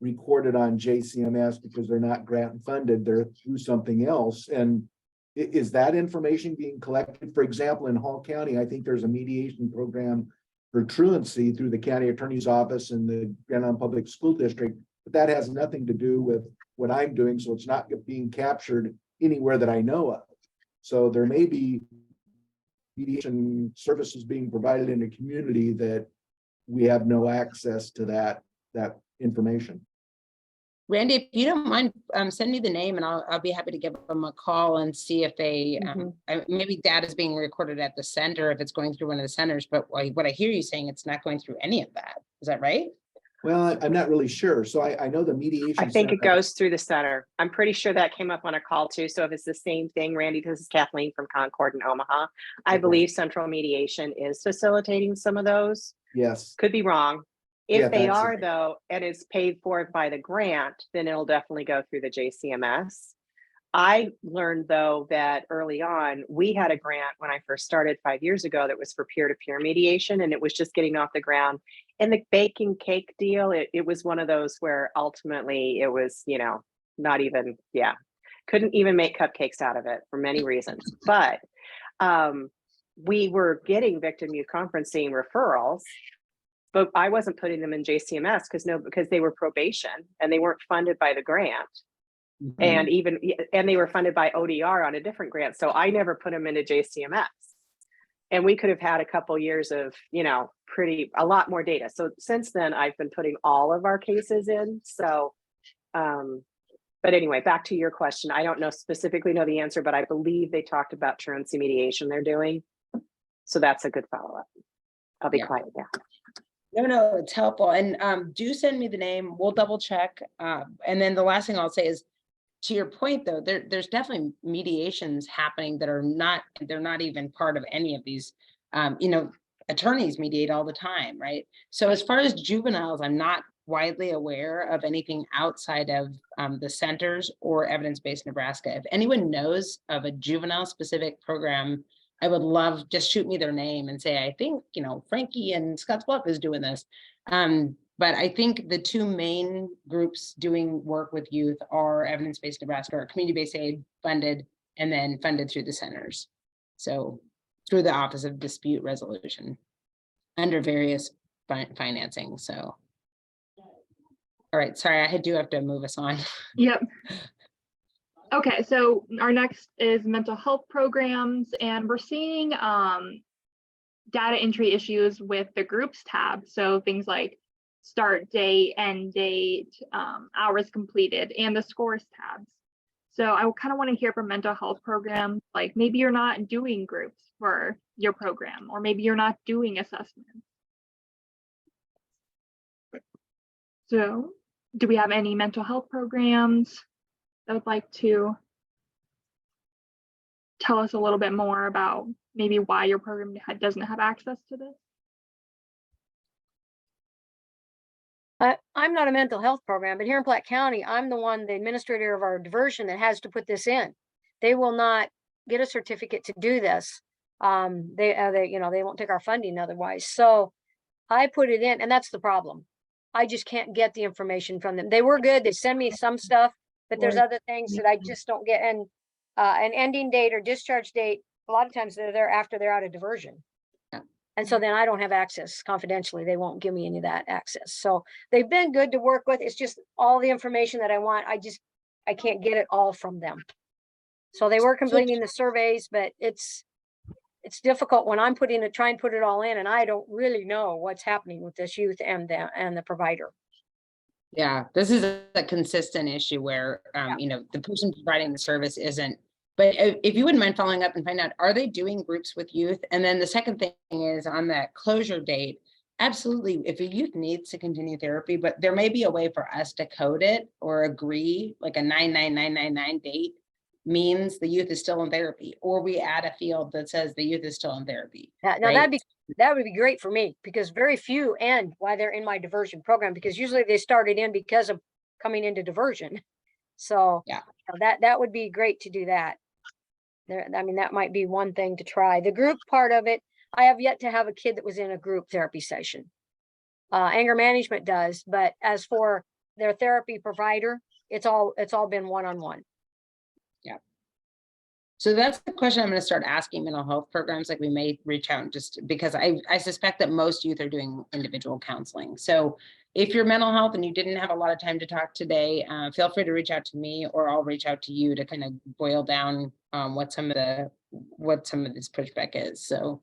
recorded on JCMS because they're not grant funded, they're through something else? And is that information being collected? For example, in Hall County, I think there's a mediation program for truancy through the county attorney's office and the Grand Island Public School District, but that has nothing to do with what I'm doing, so it's not being captured anywhere that I know of. So there may be mediation services being provided in the community that we have no access to that information. Randy, if you don't mind, send me the name and I'll be happy to give them a call and see if they, maybe data is being recorded at the center if it's going through one of the centers, but what I hear you saying, it's not going through any of that. Is that right? Well, I'm not really sure. So I know the mediation. I think it center- goes through the center. I'm pretty sure that came up on a call too. So if it's the same thing, Randy, this is Kathleen from Concord and Omaha. I Okay. believe central mediation is facilitating some of those. Yes. Could be wrong. Yeah, If they that's are right. though, and it's paid for by the grant, then it'll definitely go through the JCMS. I learned though that early on, we had a grant when I first started 5 years ago that was for peer-to-peer mediation, and it was just getting off the ground. And the baking cake deal, it was one of those where ultimately it was, you know, not even, couldn't even make cupcakes out of it for many reasons. But we were getting victim youth conferencing referrals, but I wasn't putting them in JCMS because they were probation and they weren't funded by the grant. And they were funded by ODR on a different grant. So I never put them into JCMS. And we could have had a couple years of, you know, a lot more data. So since then I've been putting all of our cases in. So, but anyway, back to your question. I don't specifically know the answer, but I believe they talked about truancy mediation they're doing. So that's a good follow-up. I'll be quiet now. No, it's helpful. And do send me the name. We'll double check. And then the last thing I'll say is, to your point, though, there's definitely mediations happening that they're not even part of any of these. You know, attorneys mediate all the time, right? So as far as juveniles, I'm not widely aware of anything outside of the centers or Evidence-Based Nebraska. If anyone knows of a juvenile specific program, I would love, just shoot me their name and say, I think, you know, Frankie and Scottsbluff is doing this. But I think the two main groups doing work with youth are Evidence-Based Nebraska, or community-based aid funded, and then funded through the centers. So through the Office of Dispute Resolution under various financing. So, all right, sorry, I do have to move us on. Yep. Okay, so our next is mental health programs, and we're seeing data entry issues with the groups tab. So things like start date, end date, hours completed, and the scores tabs. So I kind of want to hear from mental health programs, like maybe you're not doing groups for your program, or maybe you're not doing assessments. So do we have any mental health programs that would like to tell us a little bit more about maybe why your program doesn't have access to this? I'm not a mental health program, but here in Platte County, I'm the administrator of our diversion that has to put this in. They will not get a certificate to do this. They won't take our funding otherwise. So I put it in, and that's the problem. I just can't get the information from them. They were good. They send me some stuff, but there's other things that I just don't get. And an ending date or discharge date, a lot of times they're there after they're out of diversion. And so then I don't have access confidentially. They won't give me any of that access. So they've been good to work with. It's just all the information that I want. I can't get it all from them. So they were completing the surveys, but it's difficult when I'm try and put it all in, and I don't really know what's happening with this youth and the provider. Yeah, this is a consistent issue where, you know, the person providing the service isn't. But if you wouldn't mind following up and find out, are they doing groups with youth? And then the second thing is on that closure date, absolutely, if a youth needs to continue therapy, but there may be a way for us to code it or agree, like a 99999 date means the youth is still in therapy, or we add a field that says the youth is still in therapy. Now right? that would be great for me, because very few end while they're in my diversion program, because usually they started in because of coming into diversion. So yeah, that would be great to do that. I mean, that might be one thing to try. The group part of it, I have yet to have a kid that was in a group therapy session. Anger management does, but as for their therapy provider, it's all been one-on-one. Yeah. So that's the question I'm going to start asking mental health programs. Like we may reach out just because I suspect that most youth are doing individual counseling. So if you're mental health and you didn't have a lot of time to talk today, feel free to reach out to me, or I'll reach out to you to kind of boil down what some of this pushback is. So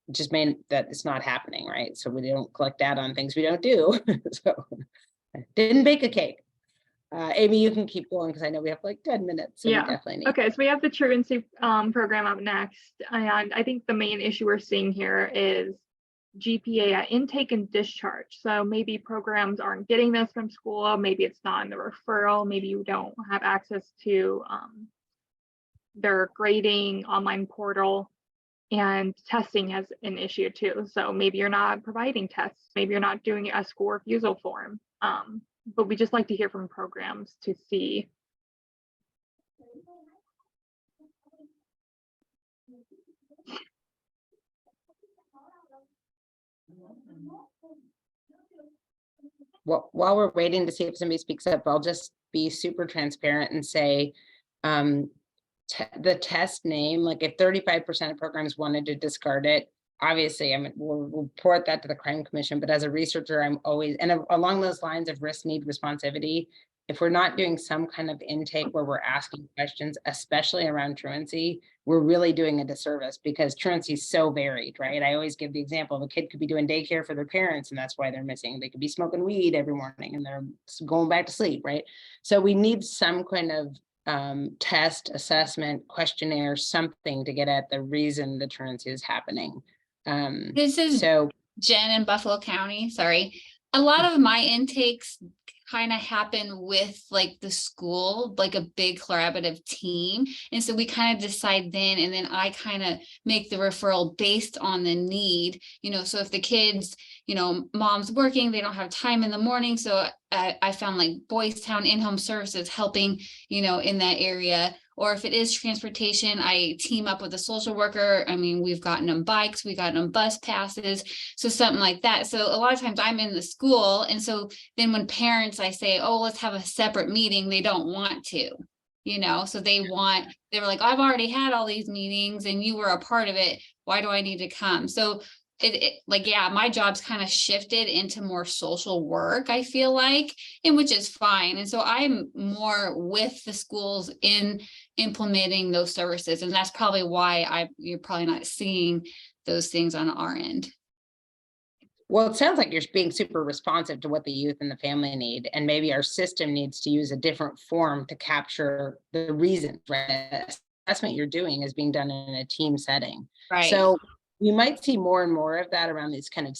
it just mean that it's not happening, right? So we don't collect data on things we don't do. So didn't bake a cake. Amy, you can keep going because I know we have like 10 minutes. So yeah. We definitely need. Okay, so we have the truancy program up next. And I think the main issue we're seeing here is GPA at intake and discharge. So maybe programs aren't getting this from school, maybe it's not in the referral, maybe you don't have access to their grading online portal, and testing has an issue too. So maybe you're not providing tests, maybe you're not doing a school refusal form. But we just like to hear from programs to see. Well, while we're waiting to see if somebody speaks up, I'll just be super transparent and say, the test name, like if 35% of programs wanted to discard it, obviously, we'll report that to the Crime Commission, but as a researcher, I'm always, and along those lines of risk, need, responsivity, if we're not doing some kind of intake where we're asking questions, especially around truancy, we're really doing a disservice because truancy is so varied, right? I always give the example of a kid could be doing daycare for their parents and that's why they're missing. They could be smoking weed every morning and they're going back to sleep, right? So we need some kind of test, assessment, questionnaire, something to get at the reason the truancy is happening. This is so Jen in Buffalo County. Sorry. A lot of my intakes kind of happen with like the school, like a big collaborative team. And so we kind of decide then, and then I kind of make the referral based on the need, you know, so if the kids, you know, mom's working, they don't have time in the morning. So I found like Boys Town in-home services helping, you know, in that area. Or if it is transportation, I team up with a social worker. I mean, we've gotten them bikes, we've gotten them bus passes, so something like that. So a lot of times I'm in the school. And so then when parents, I say, oh, let's have a separate meeting, they don't want to, you know, so they were like, I've already had all these meetings and you were a part of it. Why do I need to come? So like, yeah, my job's kind of shifted into more social work, I feel like, and which is fine. And so I'm more with the schools in implementing those services. And that's probably why you're probably not seeing those things on our end. Well, it sounds like you're being super responsive to what the youth and the family need. And maybe our system needs to use a different form to capture the reason, right? The assessment you're doing is being done in a team setting. Right. So you might see more and more of that around these kind of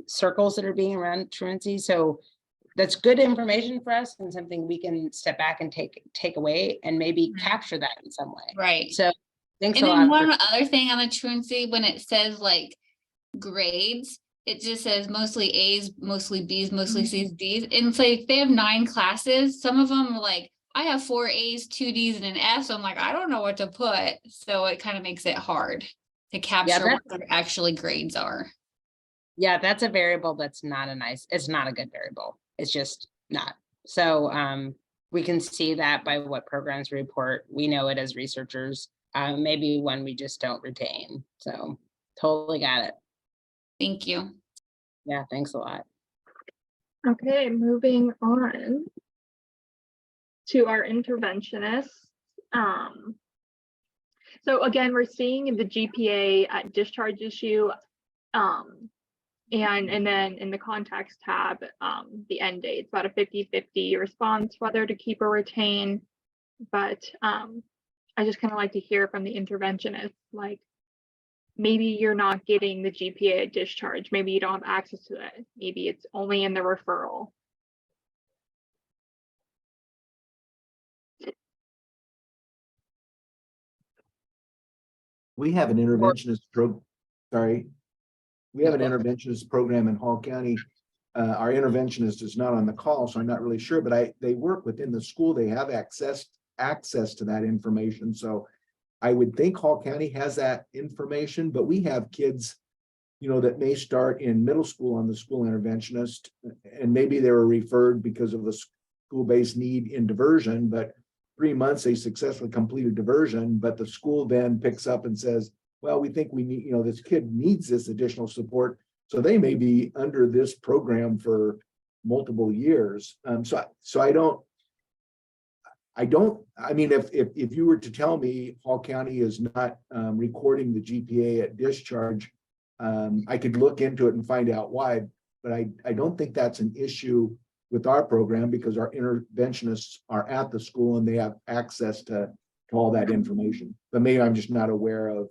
circles that are being around truancy. So that's good information for us and something we can step back and take away and maybe capture that in some way. Right. So thanks and a then lot. One other thing on the truancy, when it says like grades, it just says mostly A's, mostly B's, mostly C's, D's. And it's like they have 9 classes. Some of them are like, I have 4 A's, 2 D's, and an F. So I'm like, I don't know what to put. So it kind of makes it hard to capture what their actually grades are. Yeah, that's a variable that's not it's not a good variable. It's just not. So we can see that by what programs report. We know it as researchers, maybe one we just don't retain. So totally got it. Thank you. Yeah, thanks a lot. Okay, moving on to our interventionists. So again, we're seeing the GPA at discharge issue, and then in the contacts tab, the end date, it's about a 50-50 response whether to keep or retain. But I just kind of like to hear from the interventionist, like maybe you're not getting the GPA at discharge, maybe you don't have access to it, maybe it's only in the referral. We have an interventionist we have an interventionist program in Hall County. Our interventionist is not on the call, so I'm not really sure, but they work within the school. They have access to that information. So I would think Hall County has that information, but we have kids, you know, that may start in middle school on the school interventionist, and maybe they were referred because of a school-based need in diversion, but 3 months they successfully completed diversion, but the school then picks up and says, well, we think we need, you know, this kid needs this additional support. So they may be under this program for multiple years. I mean, if you were to tell me Hall County is not recording the GPA at discharge, I could look into it and find out why, but I don't think that's an issue with our program because our interventionists are at the school and they have access to all that information. But maybe I'm just not aware of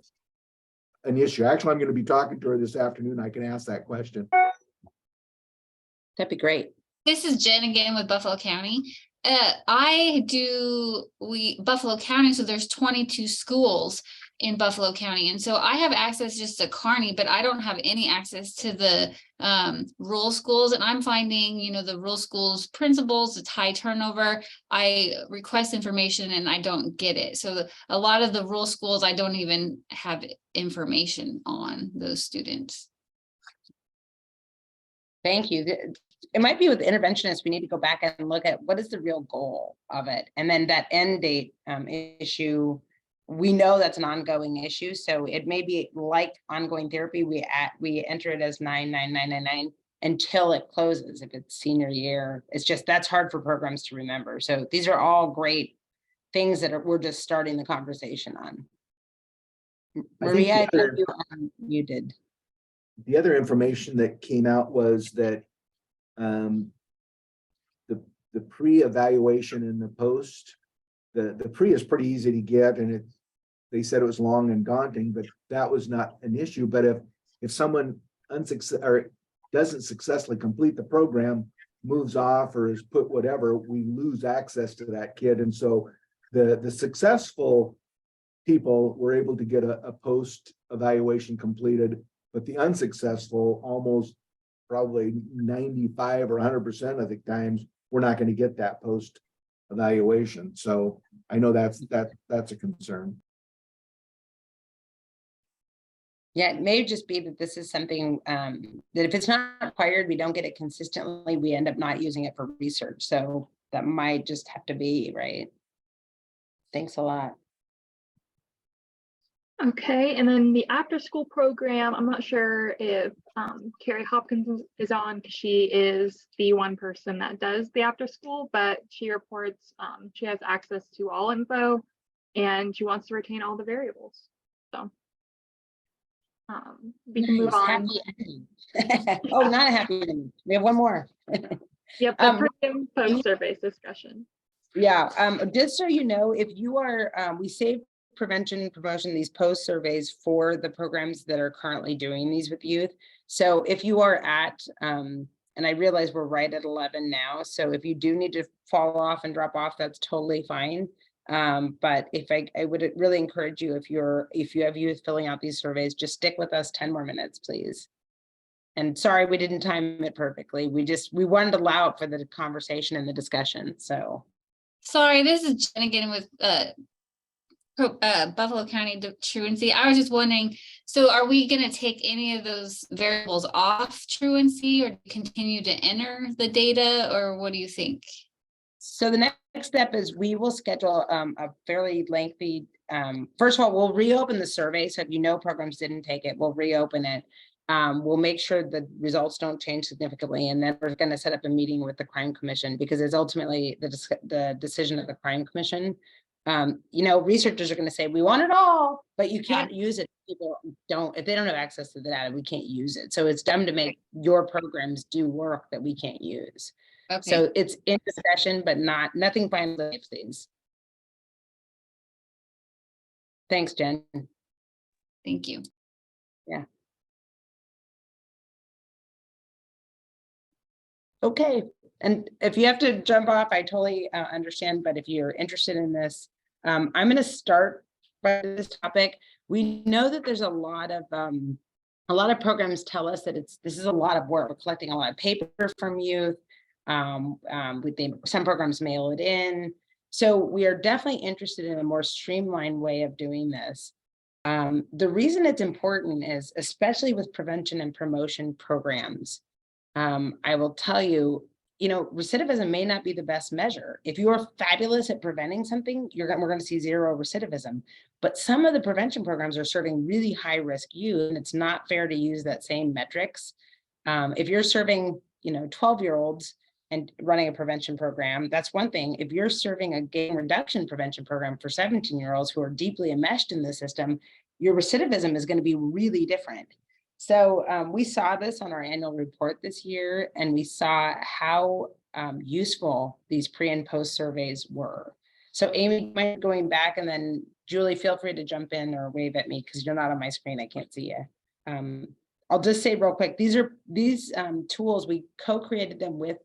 an issue. Actually, I'm going to be talking to her this afternoon. I can ask that question. That'd be great. This is Jen again with Buffalo County. Buffalo County, so there's 22 schools in Buffalo County. And so I have access just to Kearney, but I don't have any access to the rural schools. And I'm finding, the rural schools principals, it's high turnover. I request information and I don't get it. So a lot of the rural schools, I don't even have information on those students. Thank you. It might be with interventionists, we need to go back and look at what is the real goal of it. And then that end date issue, we know that's an ongoing issue. So it may be like ongoing therapy. We enter it as 99999 until it closes. If it's senior year, it's just, that's hard for programs to remember. So these are all great things that we're just starting the conversation on. Maria, I think you did. The other information that came out was that the pre-evaluation and the post, the pre is pretty easy to get, and they said it was long and daunting, but that was not an issue. But if someone doesn't successfully complete the program, moves off or is put whatever, we lose access to that kid. And so the successful people were able to get a post evaluation completed, but the unsuccessful, almost probably 95 or 100% of the times, we're not going to get that post evaluation. So I know that's a concern. Yeah, it may just be that this is something that if it's not required, we don't get it consistently, we end up not using it for research. So that might just have to be, right? Thanks a lot. Okay, and then the after school program, I'm not sure if Carrie Hopkins is on, because she is the one person that does the after school, but she reports she has access to all info and she wants to retain all the variables. So we can move on. Oh, not a happy ending. We have one more. Yep, the post surveys discussion. Yeah, just so you know, if you are, we save prevention, promotion, these post surveys for the programs that are currently doing these with youth. So if you are at, and I realize we're right at 11 now, so if you do need to fall off and drop off, that's totally fine. But if I would really encourage you, if you have youth filling out these surveys, just stick with us 10 more minutes, please. And sorry, we didn't time it perfectly. We wanted to allow it for the conversation and the discussion, so. Sorry, this is Jen again with Buffalo County truancy. I was just wondering, so are we going to take any of those variables off truancy or continue to enter the data, or what do you think? So the next step is we will schedule a fairly lengthy, first of all, we'll reopen the survey. So if programs didn't take it, we'll reopen it. We'll make sure the results don't change significantly. And then we're going to set up a meeting with the Crime Commission, because it's ultimately the decision of the Crime Commission. Researchers are going to say, we want it all, but you can't use it. People don't, if they don't have access to the data, we can't use it. So it's dumb to make your programs do work that we can't use. Okay. So it's in discussion, but nothing final things. Thanks, Jen. Thank you. Yeah. Okay. And if you have to jump off, I totally understand. But if you're interested in this, I'm going to start by this topic. We know that there's a lot of programs tell us that this is a lot of work. We're collecting a lot of paper from youth. Some programs mail it in. So we are definitely interested in a more streamlined way of doing this. The reason it's important is, especially with prevention and promotion programs, I will tell you, recidivism may not be the best measure. If you are fabulous at preventing something, we're going to see zero recidivism. But some of the prevention programs are serving really high risk youth, and it's not fair to use that same metrics. If you're serving, 12-year-olds and running a prevention program, that's one thing. If you're serving a gang reduction prevention program for 17-year-olds who are deeply enmeshed in the system, your recidivism is going to be really different. So we saw this on our annual report this year, and we saw how useful these pre and post surveys were. So Amy, might going back, and then Julie, feel free to jump in or wave at me because you're not on my screen. I can't see you. I'll just say real quick, these tools, we co-created them with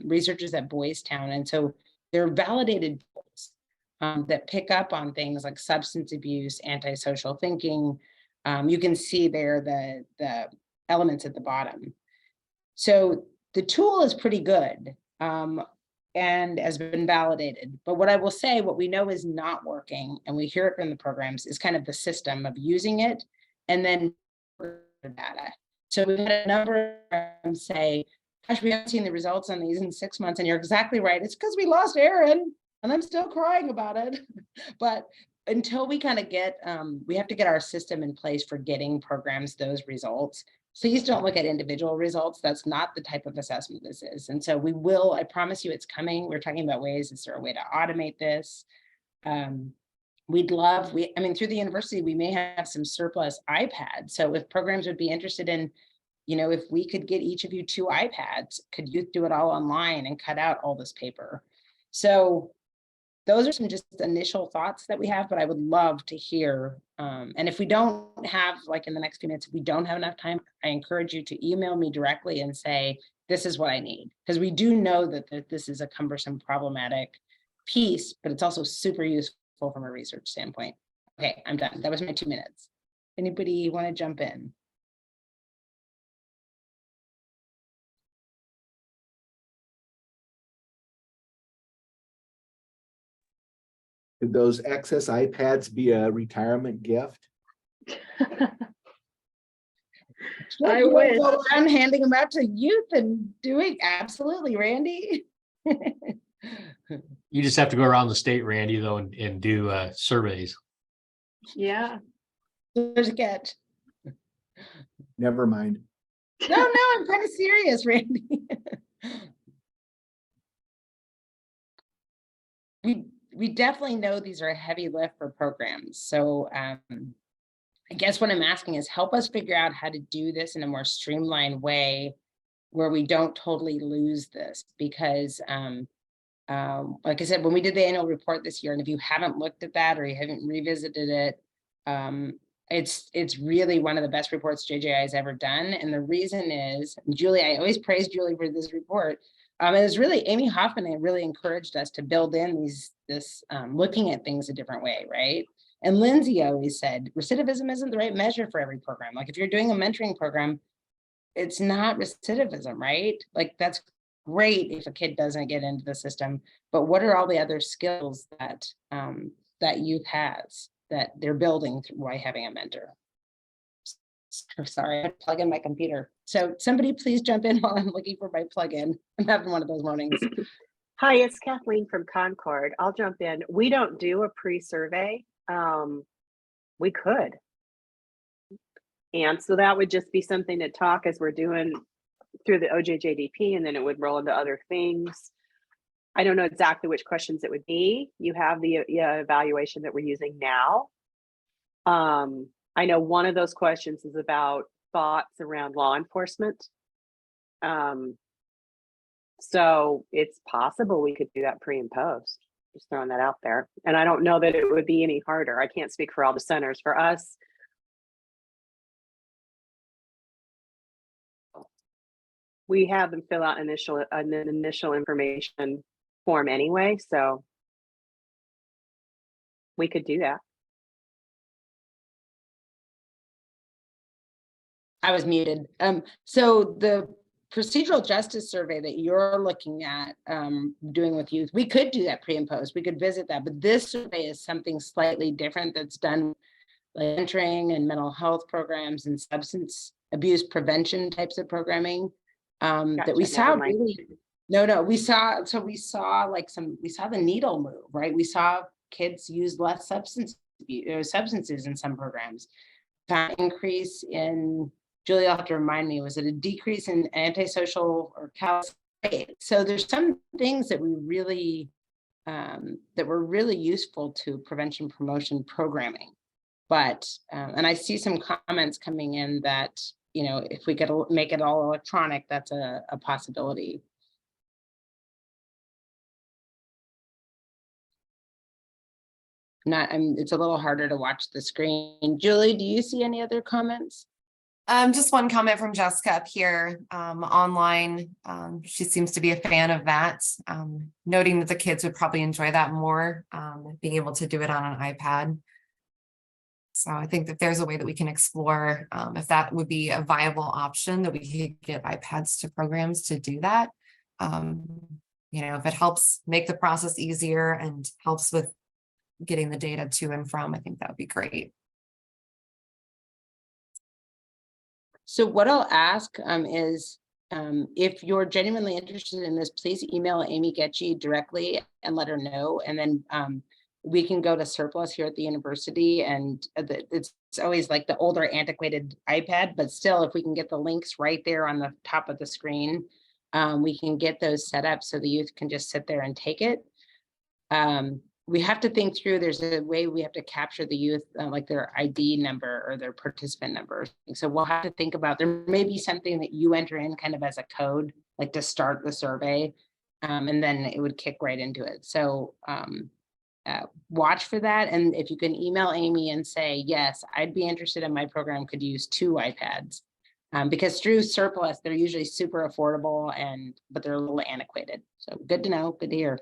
researchers at Boys Town. And so they're validated tools that pick up on things like substance abuse, antisocial thinking. You can see there the elements at the bottom. So the tool is pretty good and has been validated. But what I will say, what we know is not working, and we hear it from the programs, is kind of the system of using it and then data. So we've had a number of them say, gosh, we haven't seen the results on these in 6 months. And you're exactly right. It's because we lost Aaron and I'm still crying about it. But until we kind of get, we have to get our system in place for getting programs those results. Please don't look at individual results. That's not the type of assessment this is. And so we will, I promise you it's coming. We're talking about ways, is there a way to automate this? We'd love, I mean, through the university, we may have some surplus iPads. So if programs would be interested in, you know, if we could get each of you 2 iPads, could you do it all online and cut out all this paper? So those are some just initial thoughts that we have, but I would love to hear. And if we don't have, like in the next few minutes, if we don't have enough time, I encourage you to email me directly and say, this is what I need. Because we do know that this is a cumbersome, problematic piece, but it's also super useful from a research standpoint. Okay, I'm done. That was my 2 minutes. Anybody want to jump in? Could those excess iPads be a retirement gift? I would go around handing them out to youth and doing absolutely, Randy. You just have to go around the state, Randy, though, and do surveys. Yeah. There's a catch. Never mind. No, I'm kind of serious, Randy. We definitely know these are a heavy lift for programs. So I guess what I'm asking is help us figure out how to do this in a more streamlined way where we don't totally lose this, because like I said, when we did the annual report this year, and if you haven't looked at that or you haven't revisited it, it's really one of the best reports JJI has ever done. And the reason is, Julie, I always praise Julie for this report. It was really Amy Hoffman that really encouraged us to build in this looking at things a different way, right? And Lindsay always said, recidivism isn't the right measure for every program. Like if you're doing a mentoring program, it's not recidivism, right? Like that's great if a kid doesn't get into the system, but what are all the other skills that that youth has that they're building by having a mentor? Sorry, I plug in my computer. So somebody please jump in while I'm looking for my plug-in. I'm having one of those mornings. Hi, it's Kathleen from Concord. I'll jump in. We don't do a pre-survey. We could. And so that would just be something to talk as we're doing through the OJJDP, and then it would roll into other things. I don't know exactly which questions it would be. You have the evaluation that we're using now. I know one of those questions is about thoughts around law enforcement. So it's possible we could do that pre and post, just throwing that out there. And I don't know that it would be any harder. I can't speak for all the centers. For us, we have them fill out an initial information form anyway, so we could do that. I was muted. So the procedural justice survey that you're looking at doing with youth, we could do that pre and post. We could visit that, but this survey is something slightly different that's done like mentoring and mental health programs and substance abuse prevention types of programming that we saw really. We saw the needle move, right? We saw kids use less substances in some programs. Increase in, Julie, you'll have to remind me, was it a decrease in antisocial or callous? So there's some things that we really, that were really useful to prevention promotion programming. But, and I see some comments coming in that, you know, if we could make it all electronic, that's a possibility. it's a little harder to watch the screen. Julie, do you see any other comments? Just one comment from Jessica up here, online. She seems to be a fan of that, noting that the kids would probably enjoy that more, being able to do it on an iPad. So I think that there's a way that we can explore, if that would be a viable option, that we could get iPads to programs to do that. If it helps make the process easier and helps with getting the data to and from, I think that would be great. So what I'll ask is, if you're genuinely interested in this, please email Amy Getchie directly and let her know. And then we can go to surplus here at the university, and it's always like the older antiquated iPad, but still, if we can get the links right there on the top of the screen, we can get those set up so the youth can just sit there and take it. We have to think through, there's a way we have to capture the youth, like their ID number or their participant number. So we'll have to think about, there may be something that you enter in kind of as a code, like to start the survey, and then it would kick right into it. So watch for that. And if you can email Amy and say, yes, I'd be interested in my program could use 2 iPads. Because through surplus, they're usually super affordable, but they're a little antiquated. So good to know, good to hear.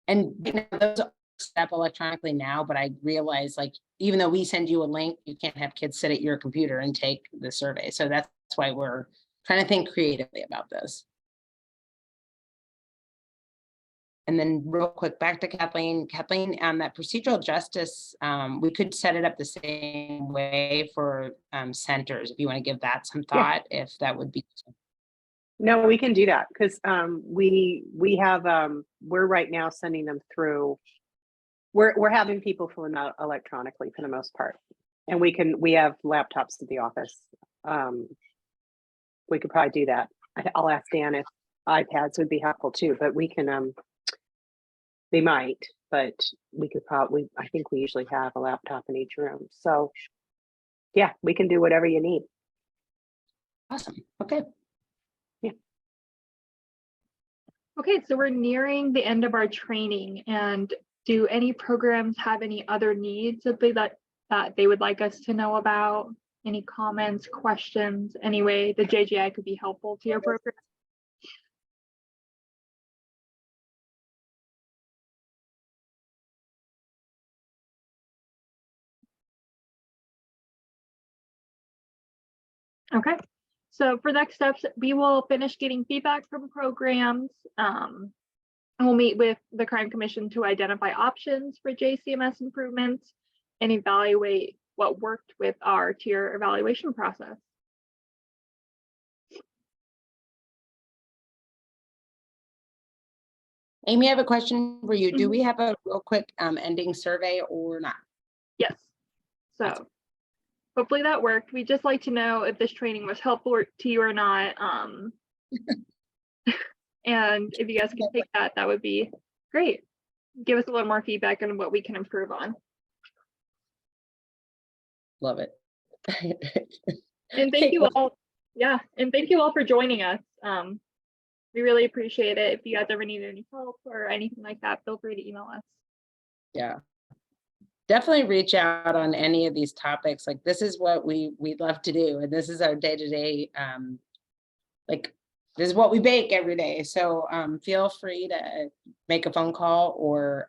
And those are set up electronically now, but I realize, like, even though we send you a link, you can't have kids sit at your computer and take the survey. So that's why we're trying to think creatively about this. And then real quick, back to Kathleen. Kathleen, that procedural justice, we could set it up the same way for centers, if you want to give that some thought, if that would be. No, we can do that because we have we're right now sending them through. We're having people fill them out electronically for the most part, and we have laptops at the office. We could probably do that. I'll ask Dan if iPads would be helpful too, but we can. They might, but we could probably. I think we usually have a laptop in each room, so yeah, we can do whatever you need. Awesome. Okay. Okay, so we're nearing the end of our training, and do any programs have any other needs that they would like us to know about? Any comments, questions, any way the JGI could be helpful to your program? Okay, so for next steps, we will finish getting feedback from programs. And we'll meet with the Crime Commission to identify options for JCMS improvements and evaluate what worked with our tier evaluation process. Amy, I have a question for you. Do we have a real quick ending survey or not? Yes. So hopefully that worked. We'd just like to know if this training was helpful to you or not. And if you guys can take that, that would be great. Give us a little more feedback on what we can improve on. Love it. And thank you all. Yeah, and thank you all for joining us. We really appreciate it. If you guys ever need any help or anything like that, feel free to email us. Yeah. Definitely reach out on any of these topics. Like, this is what we love to do, and this is our day-to-day, like, this is what we bake every day. So feel free to make a phone call or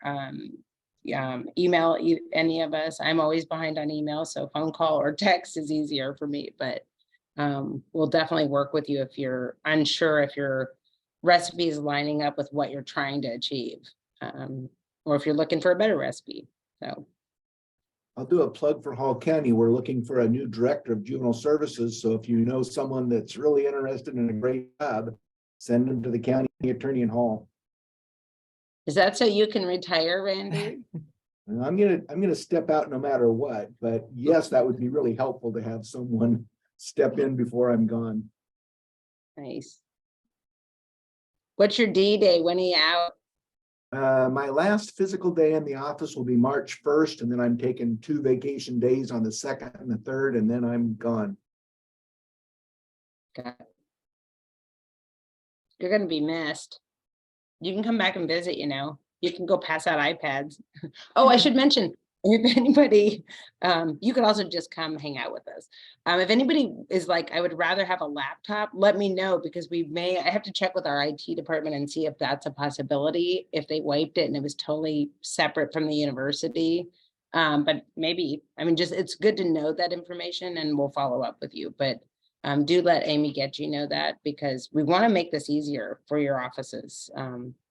email any of us. I'm always behind on email, so phone call or text is easier for me, but we'll definitely work with you if you're unsure if your recipe is lining up with what you're trying to achieve, or if you're looking for a better recipe. So I'll do a plug for Hall County. We're looking for a new director of juvenile services. So if you know someone that's really interested in a great job, send them to the county attorney in Hall. is that so you can retire, Randy? And I'm gonna step out no matter what, but yes, that would be really helpful to have someone step in before I'm gone. Nice. What's your D-Day? When are you out? My last physical day in the office will be March 1st, and then I'm taking 2 vacation days on the 2nd and the 3rd, and then I'm gone. Okay. You're going to be missed. you can come back and visit, you can go pass out iPads. Oh, I should mention, if anybody, you could also just come hang out with us. If anybody is like, I would rather have a laptop, let me know, because I have to check with our IT department and see if that's a possibility, if they wiped it and it was totally separate from the university. But maybe, it's good to know that information, and we'll follow up with you, but do let Amy Getchie know that, because we want to make this easier for your offices.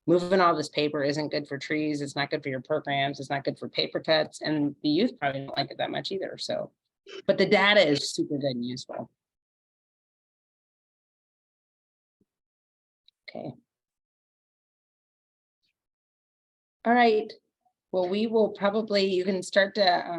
Moving all this paper isn't good for trees. It's not good for your programs. It's not good for paper cuts, and the youth probably don't like it that much either. So, but the data is super good and useful. Okay. All right. Well, we will probably, you can start to